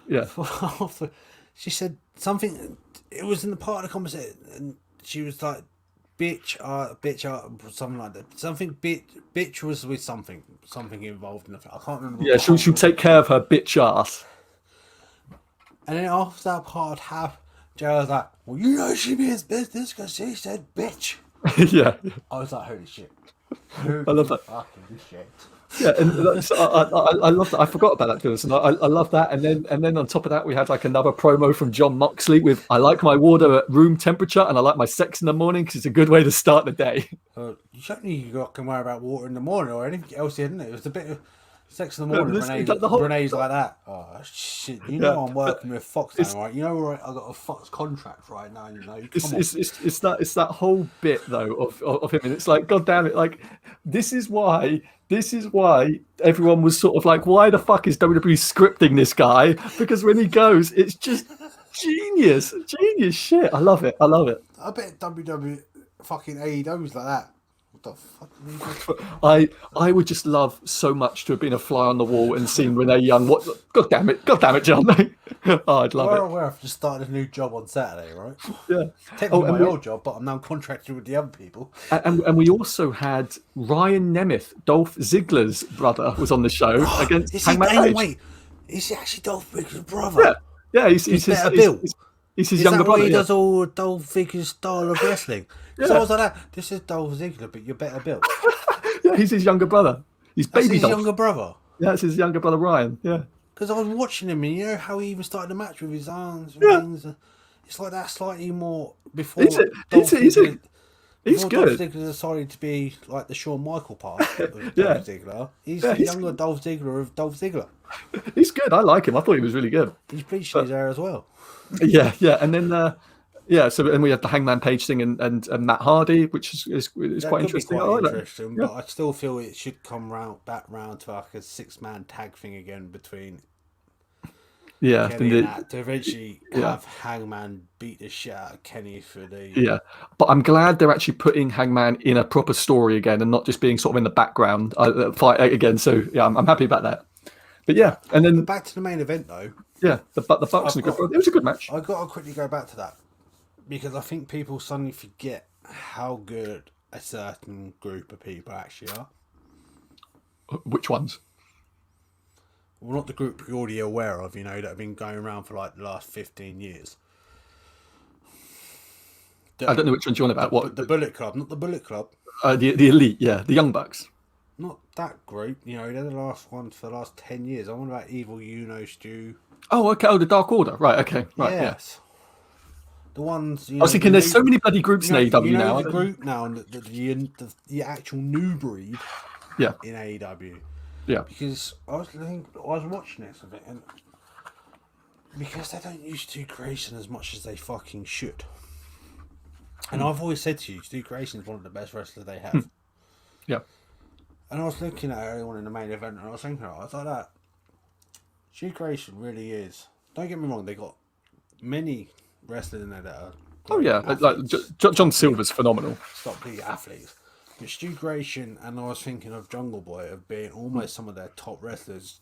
Yeah. She said something, it was in the part of the conversation, and she was like, bitch, something like that. Something, bitch was with something involved in the I can't remember. Yeah, she'll take care of her bitch ass. And then after that part, Joe was like, well, you know she means business because she said bitch. Yeah. I was like, holy shit. I love that. Fucking shit. Yeah, and I love that. I forgot about that, Phyllis, and I love that. And then on top of that, we had like another promo from John Moxley with "I like my water at room temperature and I like my sex in the morning because it's a good way to start the day." You certainly can worry about water in the morning or anything else, didn't it? It was a bit of sex in the morning. Renee's like that. Oh shit! You know I'm working with Fox now, right? You know I got a Fox contract right now. You know, it's that whole bit though of him, and it's like, God damn it! Like this is why everyone was sort of like, why the fuck is WWE scripting this guy? Because when he goes, it's just genius shit. I love it. I bet WWE fucking AEW's like that. What the fuck? I would just love so much to have been a fly on the wall and seen Renee Young. What? God damn it, John. Oh, I'd love it. Aware I've just started a new job on Saturday, right? Yeah. Technically my old job, but I'm now contracted with the other people. And we also had Ryan Nemeth, Dolph Ziggler's brother, was on the show against Hangman Page. Wait, is he actually Dolph Ziggler's brother? Yeah, he's his younger brother. He does all Dolph Ziggler's style of wrestling. So I was like, this is Dolph Ziggler, but you're better built. Yeah, he's his younger brother. He's baby his Dolph. Younger brother. Yeah, it's his younger brother Ryan. Yeah. Because I was watching him, and you know how he even started the match with his arms and things. It's like that slightly more before. He's good. Dolph Ziggler decided to be like the Shawn Michael part of Dolph Ziggler. He's the younger Dolph Ziggler of Dolph Ziggler. He's good. I like him. I thought he was really good. He's bleached his hair as well. Yeah, and then and we had the Hangman Page thing and Matt Hardy, which is quite interesting. But I still feel it should come back round to like a 6-man tag thing again between. Yeah, Kenny and to eventually have Hangman beat the shit out of Kenny for the. Yeah, but I'm glad they're actually putting Hangman in a proper story again and not just being sort of in the background fight again. So yeah, I'm happy about that. But yeah, and then back to the main event though. Yeah, the Bucks and it was a good match. I got to quickly go back to that because I think people suddenly forget how good a certain group of people actually are. Which ones? Well, not the group you're already aware of, that have been going around for like the last 15 years. I don't know which ones you're on about. What? The Bullet Club, not the Bullet Club. The Elite, yeah, the Young Bucks. Not that group, they're the last ones for the last 10 years. I'm on about Evil Stu. Oh, okay. Oh, the Dark Order. Right, okay. Right, yes. Yeah. The ones, I was thinking there's so many bloody groups in AEW now. The group now, the actual new breed in AEW. Yeah. Because I was watching this a bit, and because they don't use Stu Grayson as much as they fucking should. And I've always said to you, Stu Grayson is one of the best wrestlers they have. Yeah. And I was looking at everyone in the main event, and I was thinking, I thought that Stu Grayson really is. Don't get me wrong, they got many wrestlers in there that are. Oh yeah, like John Silver's phenomenal. Stop being athletes. But Stu Grayson, and I was thinking of Jungle Boy of being almost some of their top wrestlers.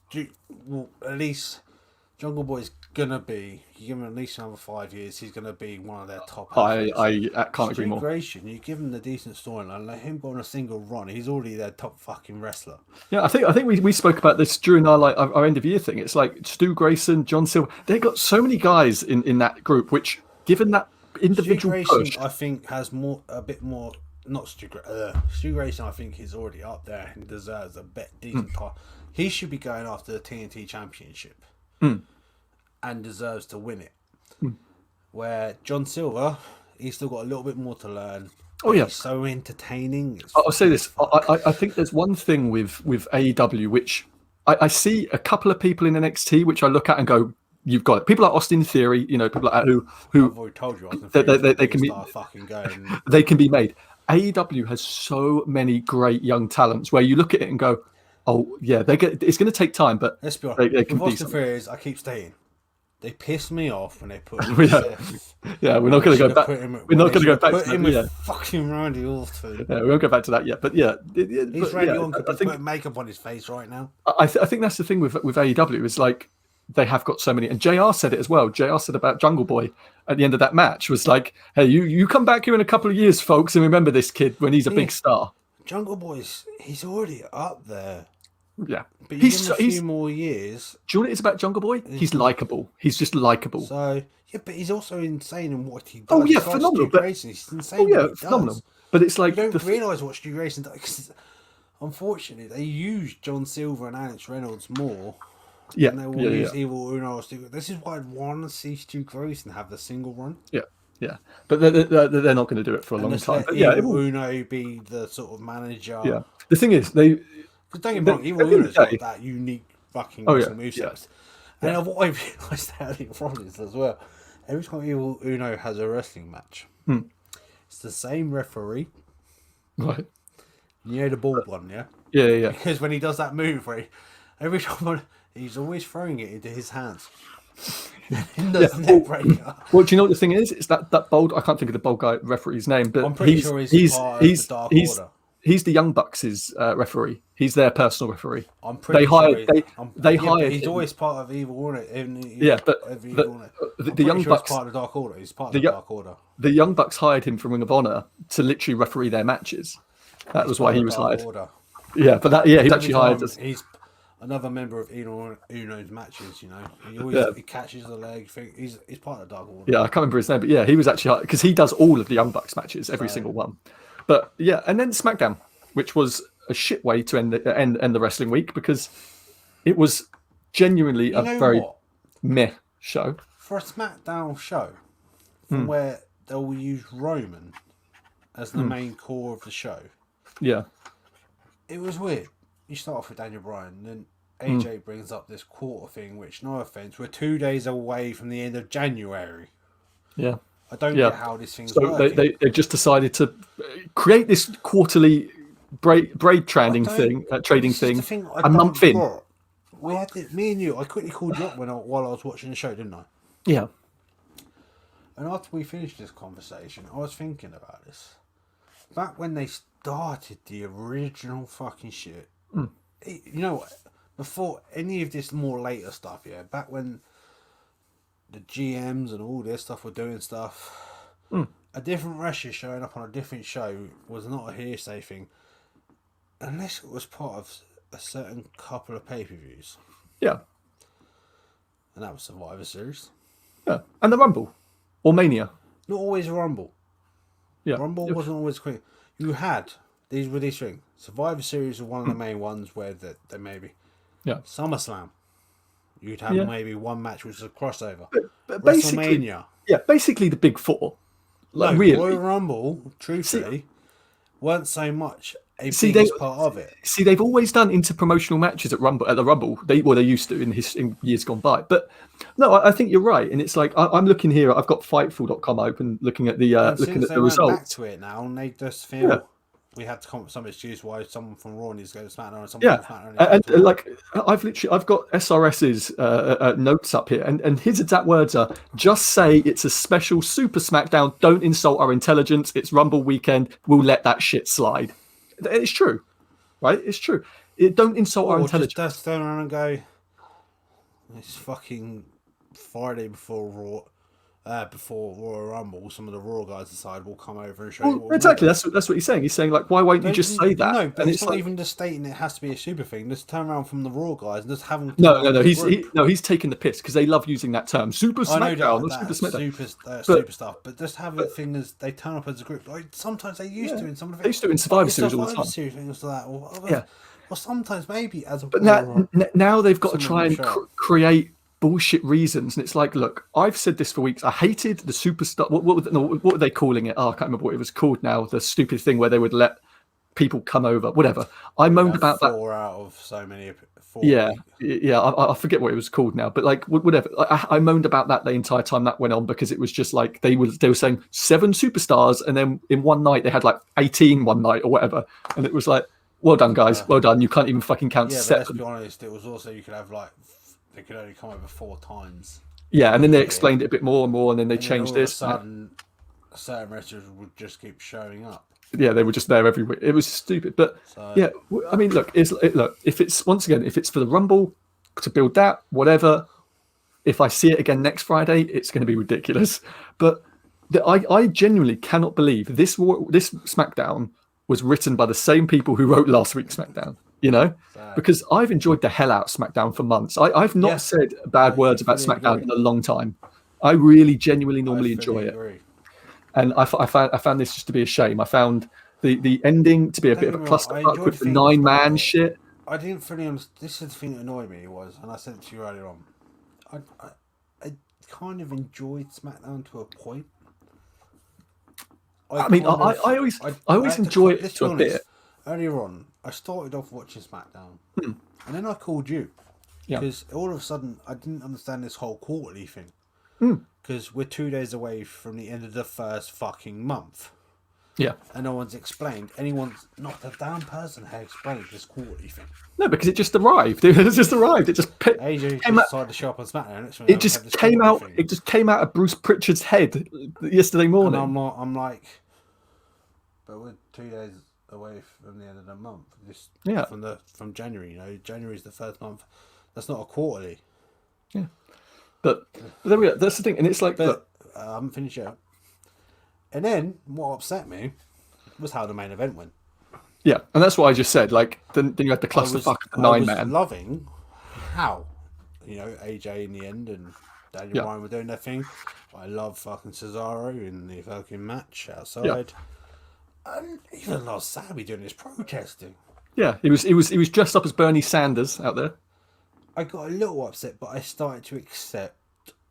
Well, at least Jungle Boy's gonna be. You give him at least another 5 years, he's gonna be one of their top athletes. I can't agree more. Stu Grayson, you give him the decent storyline, let him go on a single run. He's already their top fucking wrestler. Yeah, I think we spoke about this during our end of year thing. It's like Stu Grayson, John Silver. They got so many guys in that group, which given that individual Stu Grayson, push, I think has a bit more. Not Stu Grayson, I think he's already up there and deserves a decent part. He should be going after the TNT Championship and deserves to win it. Where John Silver, he's still got a little bit more to learn. Oh yeah, he's so entertaining. I'll say this: I think there's one thing with AEW which I see a couple of people in NXT which I look at and go, "You've got it." People like Austin Theory, people like that who I've already told you, Austin Theory, they can be fucking going. They can be made. AEW has so many great young talents where you look at it and go, "Oh yeah, it's going to take time." But let's be honest. They can with be Austin Theory, I keep saying they piss me off when they put him yeah, we're not going to go back. We're not going to go back to that. Yeah, fucking Randy Orton. Yeah, we won't go back to that yet. But yeah, he's Randy Orton could put makeup on his face right now. I think that's the thing with AEW is like they have got so many. And JR said it as well. JR said about Jungle Boy at the end of that match was like, "Hey, you come back here in a couple of years, folks, and remember this kid when he's a big star." Jungle Boy's he's already up there. Yeah, but he's a few more years. Do you know what it is about Jungle Boy? He's likable. He's just likable. So yeah, but he's also insane in what he does. Oh yeah, phenomenal. But he's insane. Oh yeah, phenomenal. But it's like you don't realise what Stu Grayson does. Because unfortunately, they use John Silver and Alex Reynolds more. Yeah, and they will use Evil Uno. This is why I'd want to see Stu Grayson have the single run. Yeah, but they're not going to do it for a long time. But Evil Uno be the sort of manager. Yeah, the thing is Don't get me wrong, Evil Uno's got that unique fucking moveset. And what I've realised earlier on is as well, every time Evil Uno has a wrestling match, it's the same referee. Right. You know the bald one, yeah? Yeah. Because when he does that move, every time he's always throwing it into his hands. Neck breaker. Well, do you know what the thing is? It's that bold. I can't think of the bold guy referee's name, but I'm pretty sure he's part of the Dark Order. He's the Young Bucks' referee. He's their personal referee. I'm pretty sure they hired. He's always part of Evil Order. The Young Bucks part of the Dark Order. He's part of the Dark Order. The Young Bucks hired him from Ring of Honor to literally referee their matches. That was why he was hired. Yeah, but he's actually hired. He's another member of Uno's matches. He always he catches the leg. He's part of the Dark Order. Yeah, I can't remember his name, but yeah, he was actually because he does all of the Young Bucks matches, every single one. But yeah, and then SmackDown, which was a shit way to end the wrestling week because it was genuinely a very meh show. For a SmackDown show, from where they'll use Roman as the main core of the show. Yeah. It was weird. You start off with Daniel Bryan, then AJ brings up this quarter thing, which, no offense, we're 2 days away from the end of January. Yeah. I don't get how this thing's working. They just decided to create this quarterly braid trading thing a month in. We had me and you. I quickly called you up while I was watching the show, didn't I? Yeah. And after we finished this conversation, I was thinking about this. Back when they started the original fucking shit, before any of this more later stuff, back when the GMs and all this stuff were doing stuff, a different wrestler showing up on a different show was not a hearsay thing, unless it was part of a certain couple of pay-per-views. Yeah. And that was Survivor Series. Yeah, and the Rumble. Or Mania. Not always Rumble. Yeah. Rumble wasn't always quick. You had, these things. Survivor Series was one of the main ones where they maybe. Yeah. SummerSlam. You'd have maybe one match which is a crossover. But WrestleMania. Basically the big four. Royal Rumble, truthfully, weren't so much a See, biggest part of it. See, they've always done interpromotional matches at the Rumble. They used to in years gone by. But no, I think you're right. And it's like I'm looking here. I've got Fightful.com open, looking at the Went back results. to it now, and they just feel we had to come up with some excuse why someone from Raw needs to go to SmackDown, and someone from SmackDown and needs to go to Raw. like I've got SRS's notes up here, and his exact words are: "Just say it's a special Super SmackDown. Don't insult our intelligence. It's Rumble weekend. We'll let that shit slide." It's true, right? It's true. Don't insult our intelligence. Just turn around and go, it's fucking Friday before Royal Rumble. Some of the Raw guys decide we'll come over and show you. Exactly. That's what he's saying. He's saying like, why won't you just say that? No, but and it's not like, even just stating it has to be a super thing. Just turn around from the Raw guys and just have them. No. He's taking the piss because they love using that term, Super SmackDown or Super SmackDown, super stuff. But just have a thing as they turn up as a group. Like sometimes they used to in some of it. They used to in Survivor Series all the time. Things like that. Or sometimes maybe as a. But now they've got to try and create bullshit reasons, and it's like, look, I've said this for weeks. I hated the superstar. What were they calling it? Oh, I can't remember what it was called now. The stupid thing where they would let people come over, whatever. I moaned about that. 4 out of so many. 4 yeah. I forget what it was called now, but like whatever. I moaned about that the entire time that went on because it was just like they were saying 7 superstars, and then in one night they had like 18 one night or whatever, and it was like, well done, guys, well done. You can't even fucking count 7. Let's be honest. It was also you could have like. They could only come over 4 times. Yeah, and then they explained it a bit more and more, and then they changed this. All of a sudden, certain wrestlers would just keep showing up. Yeah, they were just there every week. It was stupid, but yeah, I mean, look, if it's for the Rumble to build that, whatever. If I see it again next Friday, it's going to be ridiculous. But I genuinely cannot believe this SmackDown was written by the same people who wrote last week's SmackDown. You know, because I've enjoyed the hell out of SmackDown for months. I've not said bad words about SmackDown in a long time. I really, genuinely, normally enjoy it. And I found this just to be a shame. I found the ending to be a bit of a clusterfuck with the 9-man shit. I didn't fully understand. This is the thing that annoyed me and I said it to you earlier on. I kind of enjoyed SmackDown to a point. I always enjoy it to a bit. Earlier on, I started off watching SmackDown, and then I called you because all of a sudden I didn't understand this whole quarterly thing. Because we're 2 days away from the end of the first fucking month. Yeah, and no one's explained. Not a damn person had explained this quarterly thing. No, because it just arrived. It just arrived. It just AJ just decided to show up on SmackDown. It just came out. Thing. It just came out of Bruce Pritchard's head yesterday morning. And I'm like, but we're 2 days away from the end of the month. From January. You know, January is the first month. That's not a quarterly. Yeah, but there we go. That's the thing, and it's like, look, I haven't finished yet. And then what upset me was how the main event went. Yeah, and that's what I just said. Like, then you had the clusterfuck 9-man. I was loving how, AJ in the end and Daniel Bryan were doing their thing. I love fucking Cesaro in the fucking match outside. Yeah. And even Lars Sabi doing his protesting. Yeah, he was dressed up as Bernie Sanders out there. I got a little upset, but I started to accept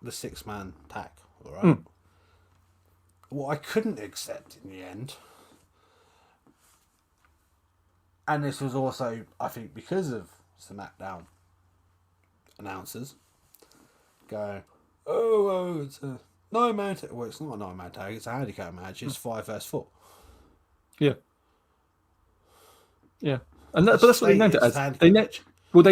the 6-man tag. All right. What I couldn't accept in the end, and this was also, I think, because of SmackDown announcers going, it's a 9-man tag. Well, it's not a 9-man tag, it's a handicap match. It's 5 vs 4. Yeah. Yeah. And but that's what they named it as. They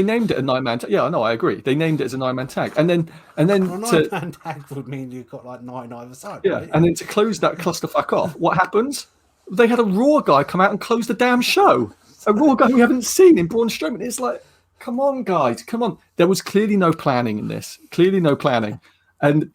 named it a 9-man tag. Yeah, no, I agree. They named it as a 9-man tag. And then a 9-man tag would mean you've got like 9 either side. Yeah, right? And then to close that clusterfuck off, what happens? They had a Raw guy come out and close the damn show. A Raw guy we haven't seen in Braun Strowman. It's like, come on, guys, come on. There was clearly no planning in this. Clearly no planning. And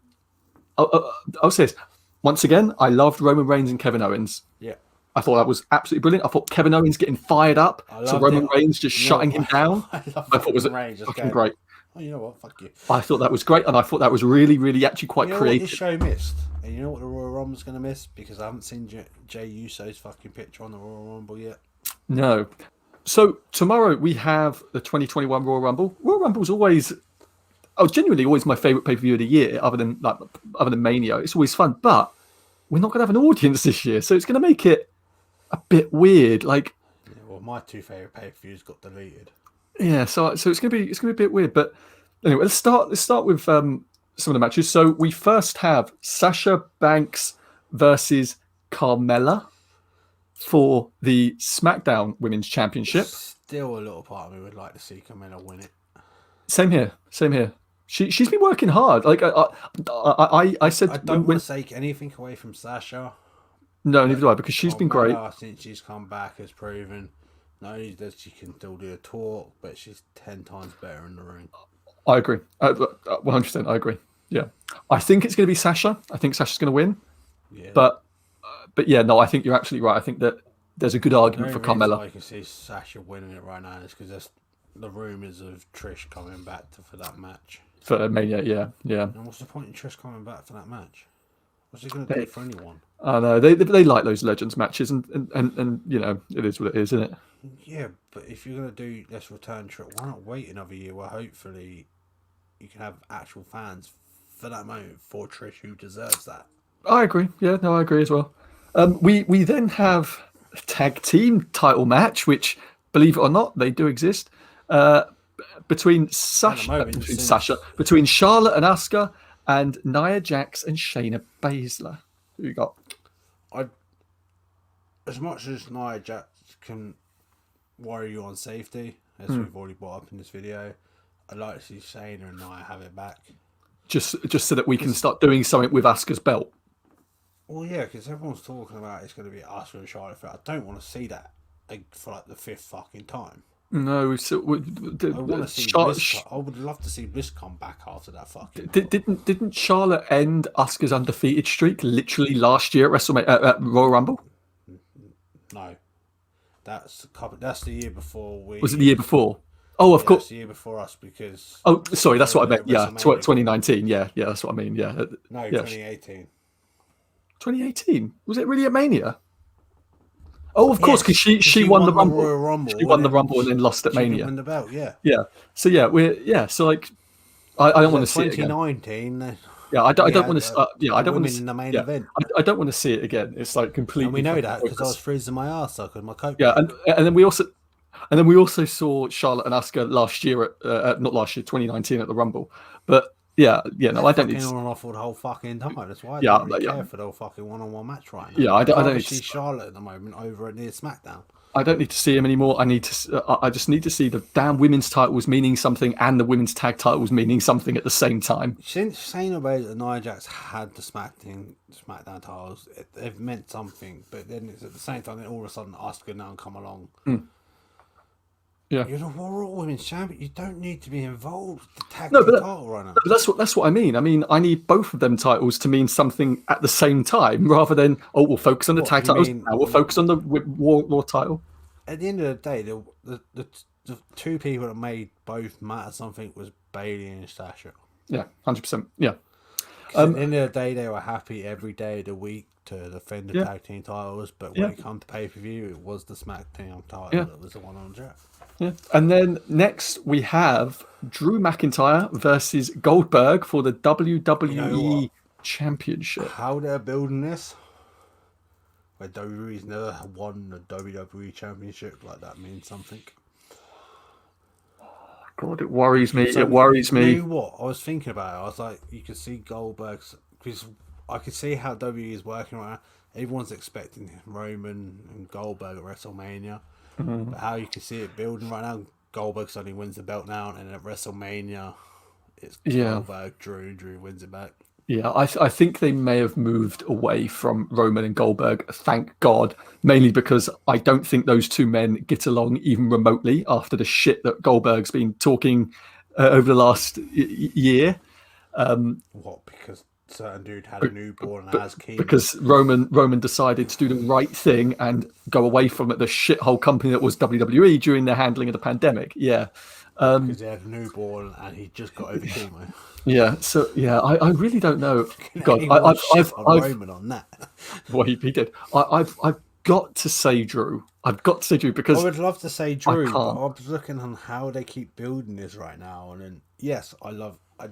I'll say this. Once again, I loved Roman Reigns and Kevin Owens. Yeah. I thought that was absolutely brilliant. I thought Kevin Owens getting fired up, so Roman Reigns just shutting him down. I thought it was fucking great. Oh, you know what? Fuck you. I thought that was great, and I thought that was really, really actually quite creative. What this show missed, and you know what the Royal Rumble's going to miss? Because I haven't seen Jay Uso's fucking picture on the Royal Rumble yet. No. So tomorrow we have the 2021 Royal Rumble. Royal Rumble's genuinely always my favourite pay-per-view of the year, other than Mania. It's always fun, but we're not going to have an audience this year, so it's going to make it a bit weird. Like, my two favorite pay-per-views got deleted. Yeah, so it's gonna be a bit weird, but anyway, let's start with some of the matches. So we first have Sasha Banks versus Carmella for the SmackDown Women's Championship. Still, a little part of me would like to see Carmella win it. Same here. She's been working hard. Like I said, I don't want to take anything away from Sasha. No, neither do I, because she's been great. Since she's come back, has proven not only that she can still do a talk, but she's 10 times better in the ring. I agree. 100%. I agree. Yeah, I think it's going to be Sasha. I think Sasha's going to win. Yeah. But yeah, no, I think you're absolutely right. I think that there's a good argument for Carmella. I can see Sasha winning it right now is because there's the rumours of Trish coming back for that match. For Mania, yeah. And what's the point in Trish coming back for that match? What's he going to do for anyone? I know they like those Legends matches, and you know, it is what it is, isn't it? Yeah, but if you're going to do this return trip, why not wait another year where hopefully you can have actual fans for that moment for Trish, who deserves that. I agree. Yeah, no, I agree as well. We then have a tag team title match, which, believe it or not, they do exist. Between Charlotte and Asuka, and Nia Jax and Shayna Baszler. Who you got? As much as Nia Jax can worry you on safety, as we've already brought up in this video, I'd like to see Shayna and Nia have it back. Just so that we can start doing something with Asuka's belt. Well, yeah, because everyone's talking about it's going to be Asuka and Charlotte. I don't want to see that for like the 5th fucking time. No, I want to see Bliss. I would love to see Bliss come back after that fucking. Didn't Charlotte end Asuka's undefeated streak literally last year at WrestleMania at Royal Rumble? No, that's the year before we. Was it the year before? Oh, of course. That's the year before us because. Oh, sorry, that's what I meant. Yeah, 2019. Yeah, that's what I mean. Yeah. No, 2018. 2018, was it really at Mania? Oh, of course, because she won the Rumble. Royal Rumble. She won the Rumble and then lost at Mania. Won the belt, yeah. Yeah. So So like, I don't want to see it again. 2019. Yeah, I don't want to. I don't want to. In the main event. I don't want to see it again. It's like completely. And we know that because I was freezing my ass off with my coat. Yeah, and then we also saw Charlotte and Asuka last year at not last year, 2019 at the Rumble. But no, I don't need to. On and off for the whole fucking time. That's why I don't really care for the whole fucking one-on-one match right now. Yeah, I don't need to see Charlotte at the moment over near SmackDown. I don't need to see him anymore. I just need to see the damn women's titles meaning something and the women's tag titles meaning something at the same time. Since Shayna Baszler and Nia Jax had the SmackDown titles, they've meant something. But then it's at the same time, then all of a sudden Asuka now come along. Yeah, you're the Raw Women's Champion. You don't need to be involved with the tag title right now. But that's what I mean. I mean, I need both of them titles to mean something at the same time, rather than we'll focus on the tag titles now. We'll focus on the Raw title. At the end of the day, the two people that made both matter something was Bayley and Sasha. Yeah, 100%. Yeah. At the end of the day, they were happy every day of the week to defend the tag team titles, but when it comes to pay-per-view, it was the SmackDown title that was the one on track. Yeah, and then next we have Drew McIntyre versus Goldberg for the WWE Championship. How they're building this, where WWE's never won the WWE Championship, like that means something. God, it worries me. It worries me. You know what? I was thinking about it. I was like, you could see Goldberg's, because I could see how WWE is working right now. Everyone's expecting Roman and Goldberg at WrestleMania. But how you can see it building right now, Goldberg suddenly wins the belt now, and at WrestleMania, it's Goldberg, Drew wins it back. Yeah, I think they may have moved away from Roman and Goldberg, thank God, mainly because I don't think those two men get along even remotely after the shit that Goldberg's been talking over the last year. What, because certain dude had a newborn and has chemo? Because Roman decided to do the right thing and go away from the shithole company that was WWE during their handling of the pandemic. Yeah. Because he had a newborn and he just got over chemo. Yeah, so I really don't know. God, I've Roman on that. Well, he did. I've got to say Drew. I've got to say Drew because I would love to say Drew. But I was looking on how they keep building this right now, and then yes, I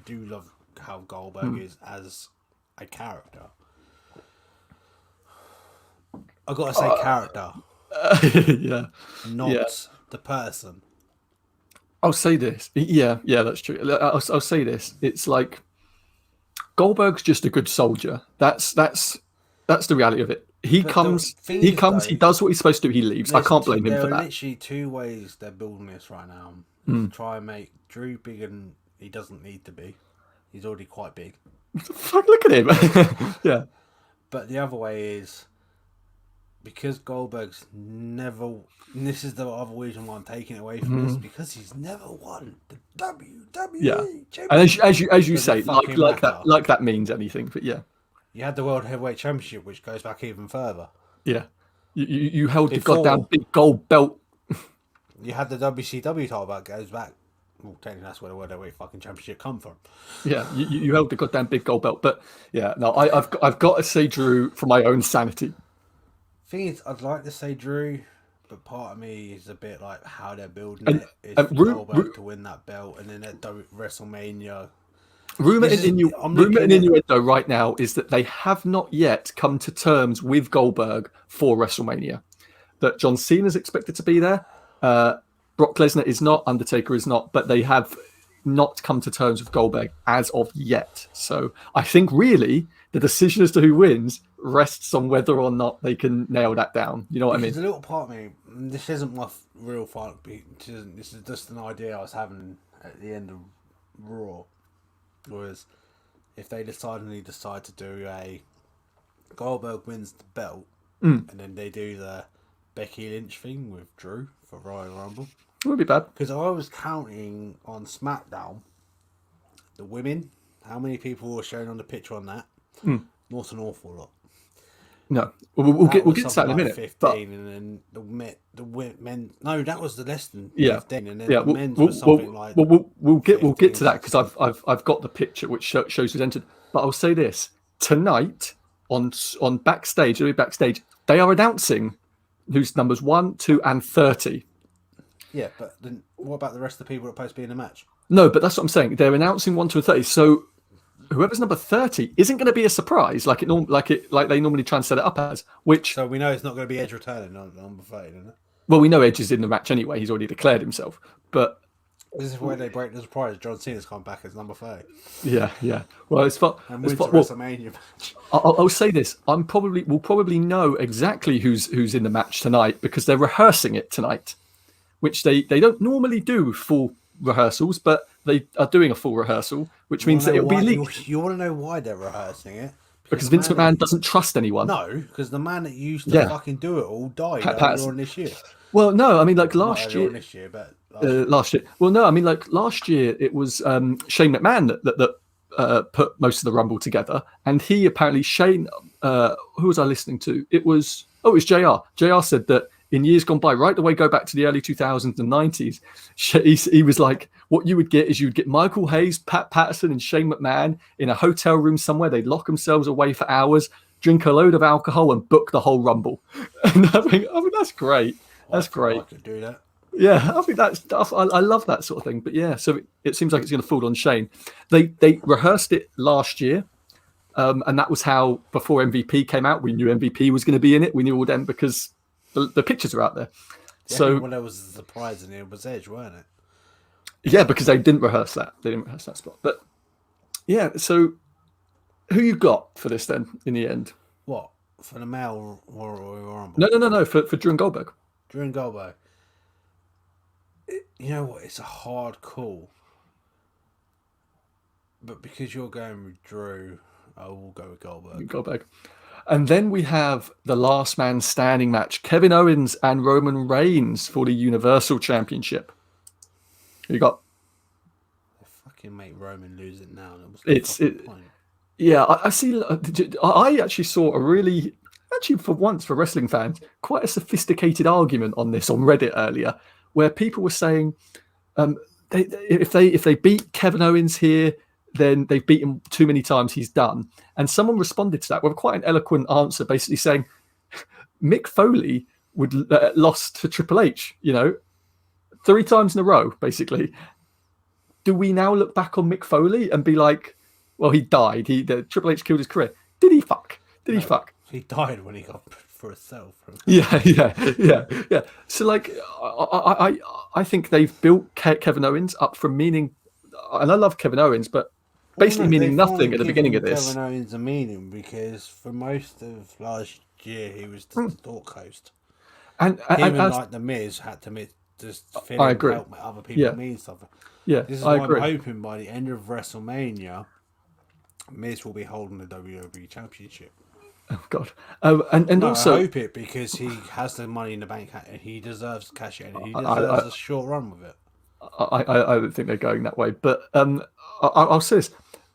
do love how Goldberg is as a character. I got to say character. Yeah, not yeah. the person. I'll say this. Yeah, yeah, that's true. I'll say this. It's like Goldberg's just a good soldier. That's the reality of it. He But the comes, thing he is, comes, he though, does what he's supposed to do. He leaves. I can't blame him there for are that. literally two ways they're building this right now. Hmm. To try and make Drew big, and he doesn't need to be. He's already quite big. Fuck, look at him. Yeah. But the other way is because Goldberg's never. And this is the other reason why I'm taking it away from this, because he's never won the WWE Yeah. Championship. And as you Does say, it fucking matter? like that means anything. But yeah, You had the World Heavyweight Championship, which goes back even further. yeah. You held the Before- goddamn big gold belt. You had the WCW title that goes back. Well, technically, that's where the World Heavyweight fucking Championship come from. Yeah, you held the goddamn big gold belt. But yeah, no, I've got to say Drew for my own sanity. Thing is, I'd like to say Drew, but part of me is a bit like how they're building it. Is and for Goldberg to win that belt, and then at WrestleMania. Rumor and looking innuendo right now is that they have not yet come to terms with Goldberg for WrestleMania. That John Cena is expected to be there. Brock Lesnar is not. Undertaker is not. But they have not come to terms with Goldberg as of yet. So I think really the decision as to who wins rests on whether or not they can nail that down. You know what I mean? There's a little part of me. This isn't my real final beat. This is just an idea I was having at the end of Raw. Was if they decide to do a Goldberg wins the belt, and then they do the Becky Lynch thing with Drew for Royal Rumble. It would be bad. Because I was counting on SmackDown, the women, how many people were shown on the picture on that? Not an awful lot. No, we'll get to that in a minute. 15, but and then the men. No, that was the less than 15, yeah, and then yeah, the men's was something like. We'll get 15, to that because I've got the picture which shows who's entered. But I'll say this tonight on backstage, they are announcing who's numbers 1, 2, and 30. Yeah, but then what about the rest of the people that are supposed to be in the match? No, but that's what I'm saying. They're announcing 1, 2, and 30. So whoever's number 30 isn't going to be a surprise like they normally try and set it up as. Which So we know it's not going to be Edge returning on number 30, isn't it? well, we know Edge is in the match anyway. He's already declared himself. But This is where they break the surprise. John Cena's come back as number 30. yeah. Well, it's fun. And wins the WrestleMania match. I'll say this: we'll probably know exactly who's in the match tonight because they're rehearsing it tonight, which they don't normally do full rehearsals, but they are doing a full rehearsal, which means that it'll be leaked. You want to know why they're rehearsing it? Because Vince McMahon doesn't trust anyone. No, because the man that used to fucking do it all died earlier on this year. Well, no, I mean like Not last earlier year. on this year, but Last year. Well, no, I mean like last year it was Shane McMahon that put most of the Rumble together, and he apparently Shane. Who was I listening to? It was JR. JR said that in years gone by, right the way go back to the early 2000s and 90s, he was like, what you would get is you'd get Michael Hayes, Pat Patterson, and Shane McMahon in a hotel room somewhere. They'd lock themselves away for hours, drink a load of alcohol, and book the whole Rumble. And I mean that's great. That's great. I could do that. Yeah, I think I love that sort of thing. But yeah, so it seems like it's going to fall on Shane. They rehearsed it last year, and that was how before MVP came out, we knew MVP was going to be in it. We knew all then because the pictures are out there. So when there was a surprise in it was Edge, weren't it? Yeah, because they didn't rehearse that. They didn't rehearse that spot. But yeah, so who you got for this then in the end? What for the male Royal Rumble? No. For Drew and Goldberg. Drew and Goldberg. You know what? It's a hard call. But because you're going with Drew, I will go with Goldberg. And then we have the last man standing match, Kevin Owens and Roman Reigns for the Universal Championship. Who you got? They fucking make Roman lose it now. Yeah, I see. I actually saw a really, for once for wrestling fans, quite a sophisticated argument on this on Reddit earlier, where people were saying, if they beat Kevin Owens here, then they've beaten too many times. He's done. And someone responded to that with quite an eloquent answer, basically saying Mick Foley would lost to Triple H. 3 times in a row, basically. Do we now look back on Mick Foley and be like, well, he died. Triple H killed his career. Did he fuck? Did he fuck? He died when he got for herself. Yeah. So like, I think they've built Kevin Owens up from meaning, and I love Kevin Owens, but basically meaning nothing at the beginning of this. Kevin Owens a meaning because for most of last year he was the talk host. And like the Miz had to just fill in, help other people mean something. Yeah, this is why I'm hoping by the end of WrestleMania, Miz will be holding the WWE Championship. Oh God! And also, I hope it because he has the money in the bank and he deserves to cash it in. He deserves a short run with it. I don't think they're going that way, but I'll say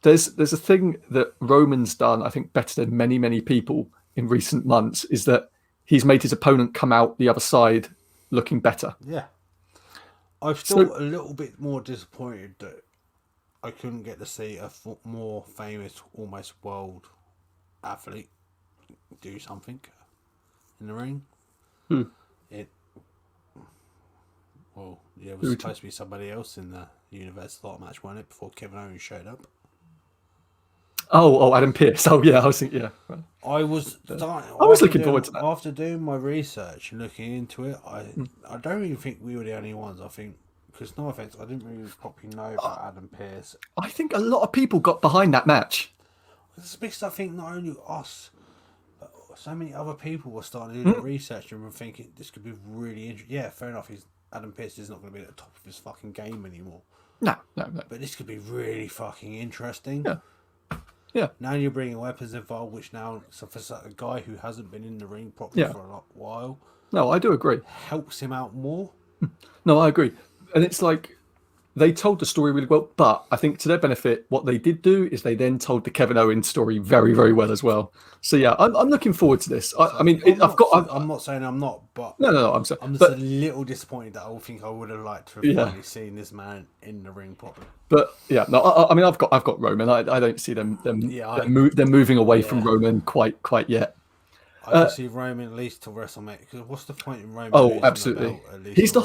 this: there's a thing that Roman's done, I think, better than many people in recent months, is that he's made his opponent come out the other side looking better. Yeah, I'm still a little bit more disappointed that I couldn't get to see a more famous, almost world athlete do something in the ring. It was supposed to be somebody else in the Universal Title match, wasn't it? Before Kevin Owens showed up. Oh, Adam Pearce. Oh, yeah, I was thinking, yeah. Right. I was looking forward to that. After doing my research and looking into it, I don't really think we were the only ones. I think, because no offense, I didn't really properly know about Adam Pearce. I think a lot of people got behind that match. It's because I think not only us, but so many other people were starting to do the research and were thinking this could be really interesting. Yeah, fair enough. Adam Pearce is not going to be at the top of his fucking game anymore. No. But this could be really fucking interesting. Yeah. Now you're bringing weapons involved, which now, so for a guy who hasn't been in the ring properly for a while. No, I do agree. Helps him out more. No, I agree. And it's like, they told the story really well, but I think to their benefit, what they did do is they then told the Kevin Owens story very, very well as well. So yeah, I'm looking forward to this. I'm not saying I'm not, but no, I'm just a little disappointed that I think I would have liked to have finally seen this man in the ring properly. But yeah, no, I mean I've got Roman. I don't see them moving away from Roman quite yet. I can see Roman at least till WrestleMania. Because what's the point in Roman? Oh, absolutely. He's the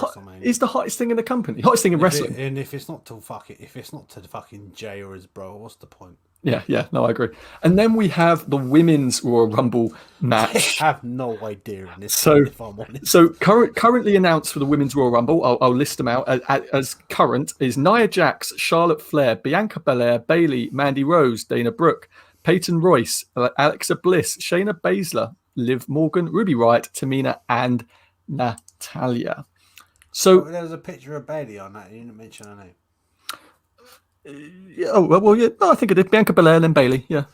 hottest thing in the company, hottest thing in wrestling. And if it's not to the fucking Jay or his bro, what's the point? Yeah, no, I agree. And then we have the women's Royal Rumble match. I have no idea in this. So, if I'm honest. So currently announced for the women's Royal Rumble, I'll list them out as current is Nia Jax, Charlotte Flair, Bianca Belair, Bayley, Mandy Rose, Dana Brooke, Peyton Royce, Alexa Bliss, Shayna Baszler, Liv Morgan, Ruby Riott, Tamina, and Natalya. So there was a picture of Bayley on that. You didn't mention her name. Yeah, no, I think I did. Bianca Belair and then Bayley. Yeah.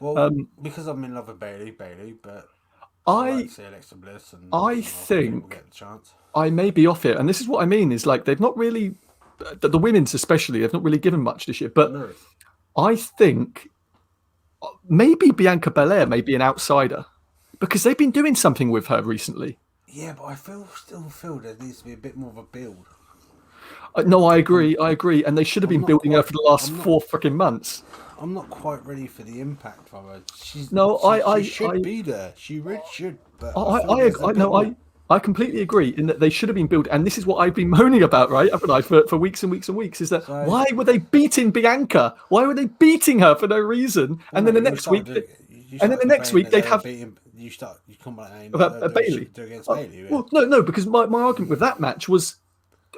Well, because I'm in love with Bayley, but I like to see Alexa Bliss, and I think get the chance. I may be off it, and this is what I mean. Is like they've not really, the women's especially, they've not really given much this year. But no. I think maybe Bianca Belair may be an outsider because they've been doing something with her recently. Yeah, but I still feel there needs to be a bit more of a build. No, I agree, and they should have been building her for the last 4 freaking months. I'm not quite ready for the impact from her. She should be there. She really should. But I completely agree in that they should have been built, and this is what I've been moaning about, right? Haven't I, for weeks and weeks and weeks? Is that why were they beating Bianca? Why were they beating her for no reason? And then the next week, they'd have. You come back about Bayley against Bayley. Yeah. Well, no, because my argument with that match was,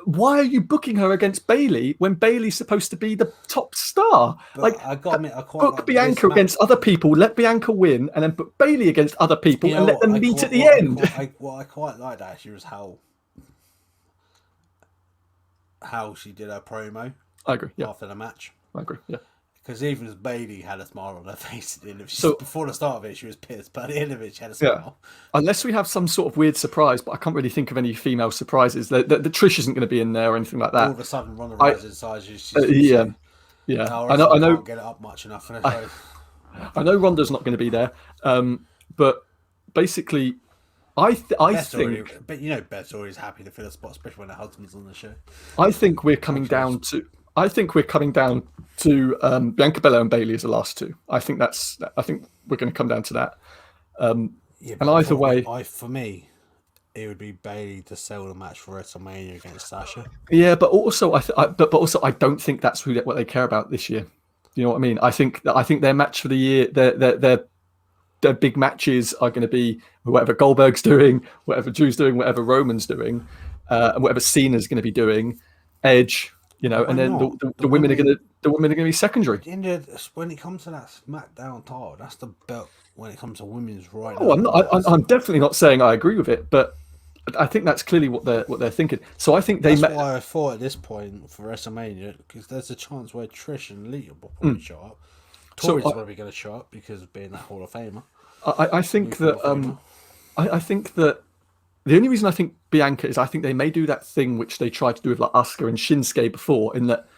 why are you booking her against Bayley when Bayley's supposed to be the top star? But I quite book like Bianca against other people, let Bianca win, and then book Bayley against other people and let them meet at the end. What I quite liked actually was how she did her promo. I agree. Yeah. After the match. I agree. Yeah. Because even as Bayley had a smile on her face at the end of it. Before the start of it, she was pissed, but at the end of it, she had a smile. Yeah. Unless we have some sort of weird surprise, but I can't really think of any female surprises. The Trish isn't going to be in there or anything like that. All of a sudden, Ronda Rousey decides yeah. I know. Can't get it up much enough. I know Ronda's not going to be there, but basically, I think. But you know, Beth's always happy to fill a spot, especially when her husband's on the show. I think we're coming down to Bianca Belair and Bayley as the last two. I think we're going to come down to that. And either way, for me, it would be Bayley to sell the match for WrestleMania against Sasha. Yeah, but also I don't think that's what they care about this year. You know what I mean? I think their match for the year, their their big matches are going to be whatever Goldberg's doing, whatever Drew's doing, whatever Roman's doing, and whatever Cena's going to be doing, Edge, and then the women are going to be secondary. When it comes to that SmackDown title, that's the belt when it comes to women's right now. I'm definitely not saying I agree with it, but I think that's clearly what they're thinking. So I think that's why I thought at this point for WrestleMania, because there's a chance where Trish and Lita will probably show up. Tori's probably going to show up because of being that Hall of Famer. I think that I think that the only reason I think Bianca is I think they may do that thing which they tried to do with like Asuka and Shinsuke before, in that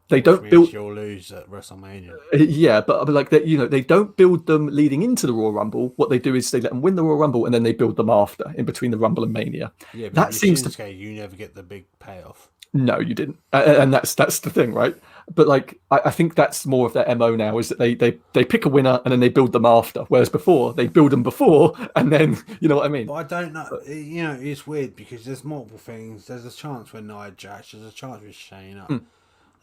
they don't build. You'll lose at WrestleMania. Yeah, but like that, they don't build them leading into the Royal Rumble. What they do is they let them win the Royal Rumble and then they build them after, in between the Rumble and Mania. Yeah, but that seems Shinsuke, you never get the big payoff. No, you didn't, and that's the thing, right? But like, I think that's more of their MO now, is that they pick a winner and then they build them after, whereas before they build them before and then, you know what I mean? But I don't know. It's weird because there's multiple things. There's a chance with Nia Jax. There's a chance with Shayna.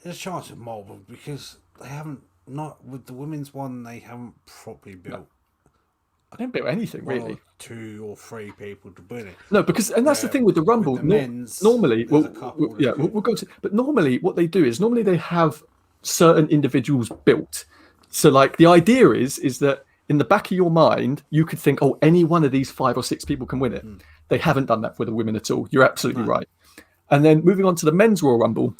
There's a chance with multiple because they haven't, not with the women's one, they haven't properly built. I don't build anything really. 2 or 3 people to win it. No, because that's the thing with the Rumble. With the men's, normally, we'll go to. But normally, what they do is they have certain individuals built. So, like, the idea is that in the back of your mind, you could think, oh, any one of these 5 or 6 people can win it. They haven't done that for the women at all. You're absolutely right. And then moving on to the men's Royal Rumble,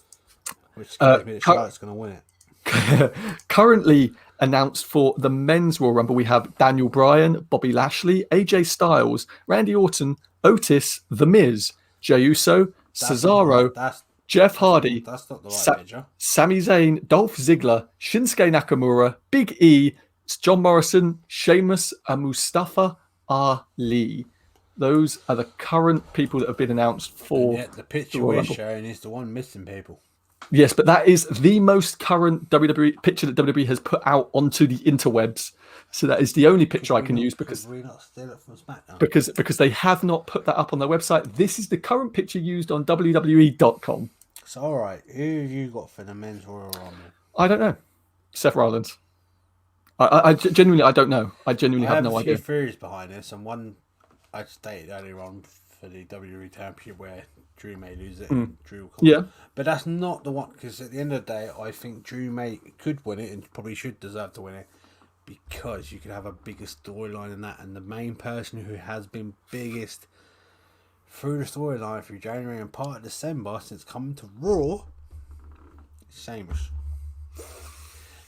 which scares me that Charlotte's going to win it. Currently announced for the men's Royal Rumble, we have Daniel Bryan, Bobby Lashley, AJ Styles, Randy Orton, Otis, The Miz, Jey Uso, Cesaro, Jeff Hardy, that's not the right picture. Sami Zayn, Dolph Ziggler, Shinsuke Nakamura, Big E, John Morrison, Sheamus, and Mustafa Ali. Those are the current people that have been announced for. And yet the picture we're showing is the one missing people. Yes, but that is the most current WWE picture that WWE has put out onto the interwebs. So that is the only picture I can use because we're not steal it from SmackDown. Because they have not put that up on their website. This is the current picture used on WWE.com. So all right, who have you got for the men's Royal Rumble? I don't know. Seth Rollins. I genuinely don't know. I genuinely have no idea. I have a few theories behind this, and one I stated earlier on for the WWE Championship where Drew may lose it. And Drew yeah, but that's not the one, because at the end of the day, I think Drew could win it and probably should deserve to win it, because you could have a bigger storyline than that, and the main person who has been biggest through the storyline through January and part of December since coming to Raw is Sheamus.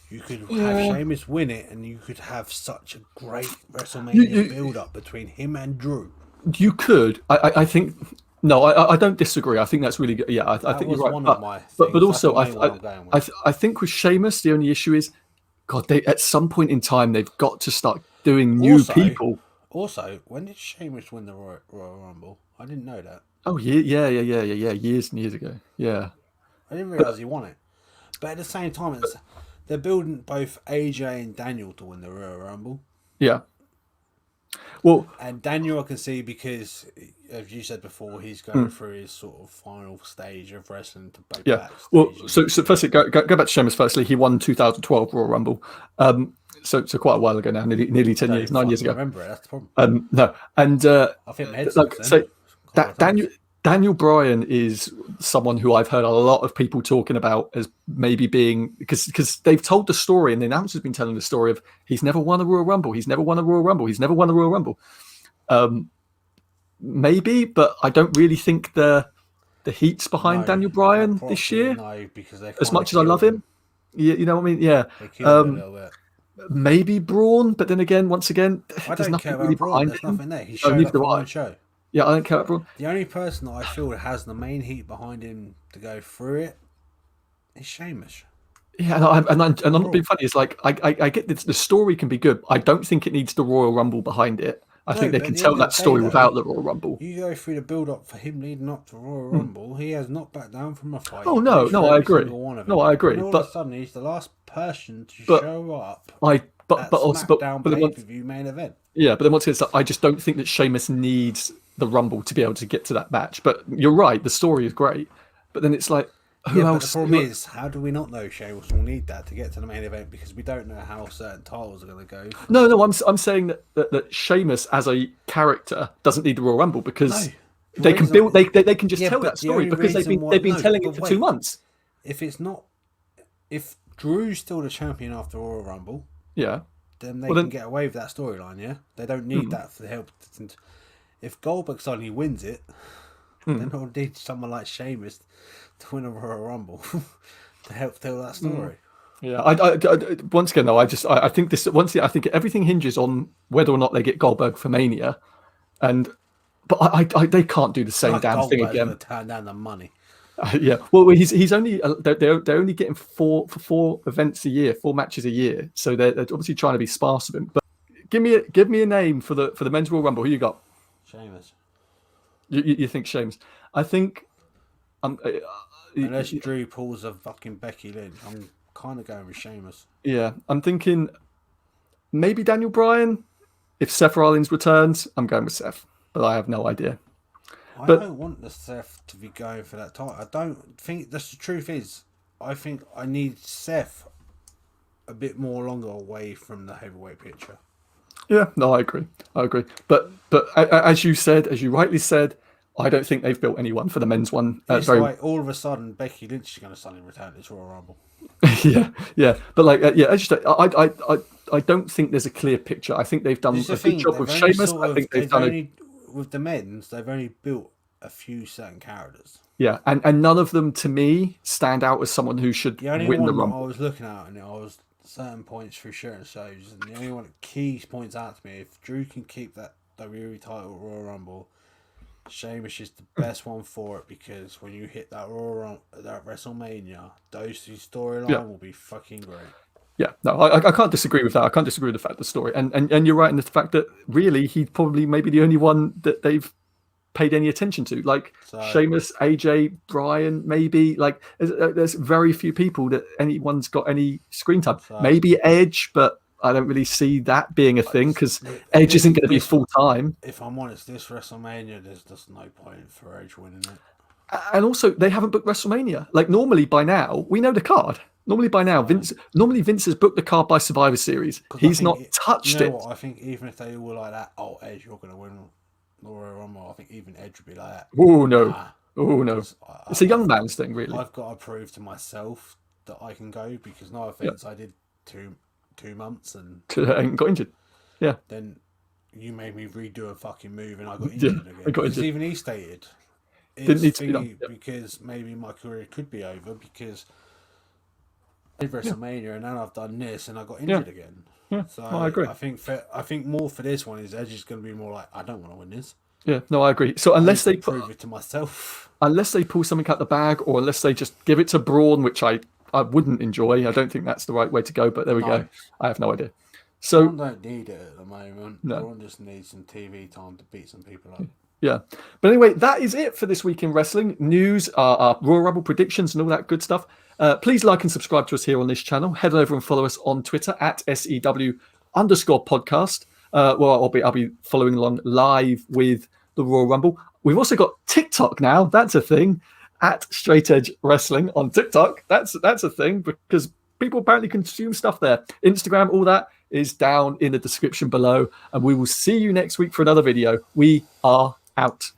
You could have Sheamus win it, and you could have such a great WrestleMania build-up between him and Drew. You could. I think. No, I don't disagree. I think that's really good. Yeah, I think you're right. One of my things. But also, I think with Sheamus, the only issue is, God, they at some point in time they've got to start doing new people. Also, when did Sheamus win the Royal Rumble? I didn't know that. Oh yeah, years and years ago. Yeah, I didn't realize he won it. But at the same time, they're building both AJ and Daniel to win the Royal Rumble. Yeah. Well, and Daniel, I can see, because, as you said before, he's going through his sort of final stage of wrestling to back. Yeah. Well, so firstly, go back to Sheamus. Firstly, he won 2012 Royal Rumble. So quite a while ago now, nearly 10 years, 9 years ago. I remember it. That's the problem. No, and I think my head's so that Daniel Bryan is someone who I've heard a lot of people talking about as maybe being, because they've told the story, and the announcer's been telling the story of he's never won a Royal Rumble, he's never won a Royal Rumble, he's never won a Royal Rumble. Maybe, but I don't really think the heat's behind Daniel Bryan this year. No, because as much as I love him, you know what I mean? Yeah. Maybe Braun, but then again, once again, there's nothing really behind him. There's nothing there. He showed up on the show. Yeah, I don't care about Braun. The only person that I feel that has the main heat behind him to go through it is Sheamus. Yeah, and I'm not being funny. It's like I get this, the story can be good. I don't think it needs the Royal Rumble behind it. I think they can tell that story without the Royal Rumble. You go through the build-up for him leading up to Royal Rumble. He has not backed down from a fight. Oh no, I agree. No, I agree. And all but of a sudden, he's the last person to show up. But also, pay-per-view main event. Yeah, but then once again, I just don't think that Sheamus needs the Rumble to be able to get to that match. But you're right, the story is great. But then it's like, Who But else? the problem is, how do we not know Sheamus will need that to get to the main event because we don't know how certain titles are going to go. No. I'm saying that Sheamus as a character doesn't need the Royal Rumble because they can build. They can just tell that story because they've been telling it for 2 months. If Drew's still the champion after Royal Rumble, then they can get away with that storyline. Yeah, they don't need that for the help. If Goldberg suddenly wins it, then they'll need someone like Sheamus to win a Royal Rumble to help tell that story. Yeah, I once again though, I think this I think everything hinges on whether or not they get Goldberg for Mania, but they can't do the same damn thing again. Goldberg's gonna turn down the money. Yeah, well, he's only they're only getting four events a year, 4 matches a year, so they're obviously trying to be sparse with him. But give me a name for the men's Royal Rumble. Who you got? Sheamus. You think Sheamus? I think. Unless Drew pulls a fucking Becky Lynch, I'm kind of going with Sheamus. Yeah, I'm thinking maybe Daniel Bryan. If Seth Rollins returns, I'm going with Seth, but I have no idea. I don't want the Seth to be going for that title. I don't think that's the truth. I think I need Seth a bit more longer away from the heavyweight picture. Yeah, no, I agree. But as you rightly said, I don't think they've built anyone for the men's one. It's like all of a sudden Becky Lynch is going to suddenly return to Royal Rumble. yeah. But as you said, I don't think there's a clear picture. I think they've done a good job with Sheamus. I think they've done with the men's. They've only built a few certain characters. Yeah, and none of them to me stand out as someone who should win the Rumble. I was looking at, and I was certain points through certain shows, and the only one that key points out to me, if Drew can keep that WWE title at Royal Rumble, Sheamus is the best one for it, because when you hit that that WrestleMania, those two storyline will be fucking great. Yeah, no, I can't disagree with that. I can't disagree with the fact of the story, and you're right in the fact that really he's probably maybe the only one that they've paid any attention to. Like Sheamus, AJ, Bryan, maybe like there's very few people that anyone's got any screen time. Maybe Edge, but I don't really see that being a thing because Edge isn't going to be full time. If I'm honest, this WrestleMania, there's just no point for Edge winning it. And also, they haven't booked WrestleMania. Like normally by now, we know the card. Normally by now, Vince has booked the card by Survivor Series. He's not touched it. What? I think even if they were like that, Edge, you're going to win Royal Rumble, I think even Edge would be like that. Oh no. It's a young man's thing, really. I've got to prove to myself that I can go, because no offense, I did 2 months and got injured. Yeah. Then you made me redo a fucking move and I got injured again. I got injured. Even he stated didn't need to be done. Because maybe my career could be over because I did WrestleMania and now I've done this and I got injured again. Yeah, so I agree. I think more for this one is Edge is going to be more like, I don't want to win this. Yeah, no, I agree. So unless they prove it to myself, unless they pull something out the bag, or unless they just give it to Braun, which I wouldn't enjoy. I don't think that's the right way to go. But there we go. I have no idea. So Braun don't need it at the moment. No. Braun just needs some TV time to beat some people up. Yeah. But anyway, that is it for this week in wrestling news, our Royal Rumble predictions and all that good stuff. Please like and subscribe to us here on this channel. Head over and follow us on Twitter at SEW_podcast. Well, I'll be following along live with the Royal Rumble. We've also got TikTok now. That's a thing. At Straight Edge Wrestling on TikTok. That's a thing because people apparently consume stuff there. Instagram, all that is down in the description below. And we will see you next week for another video. We are out.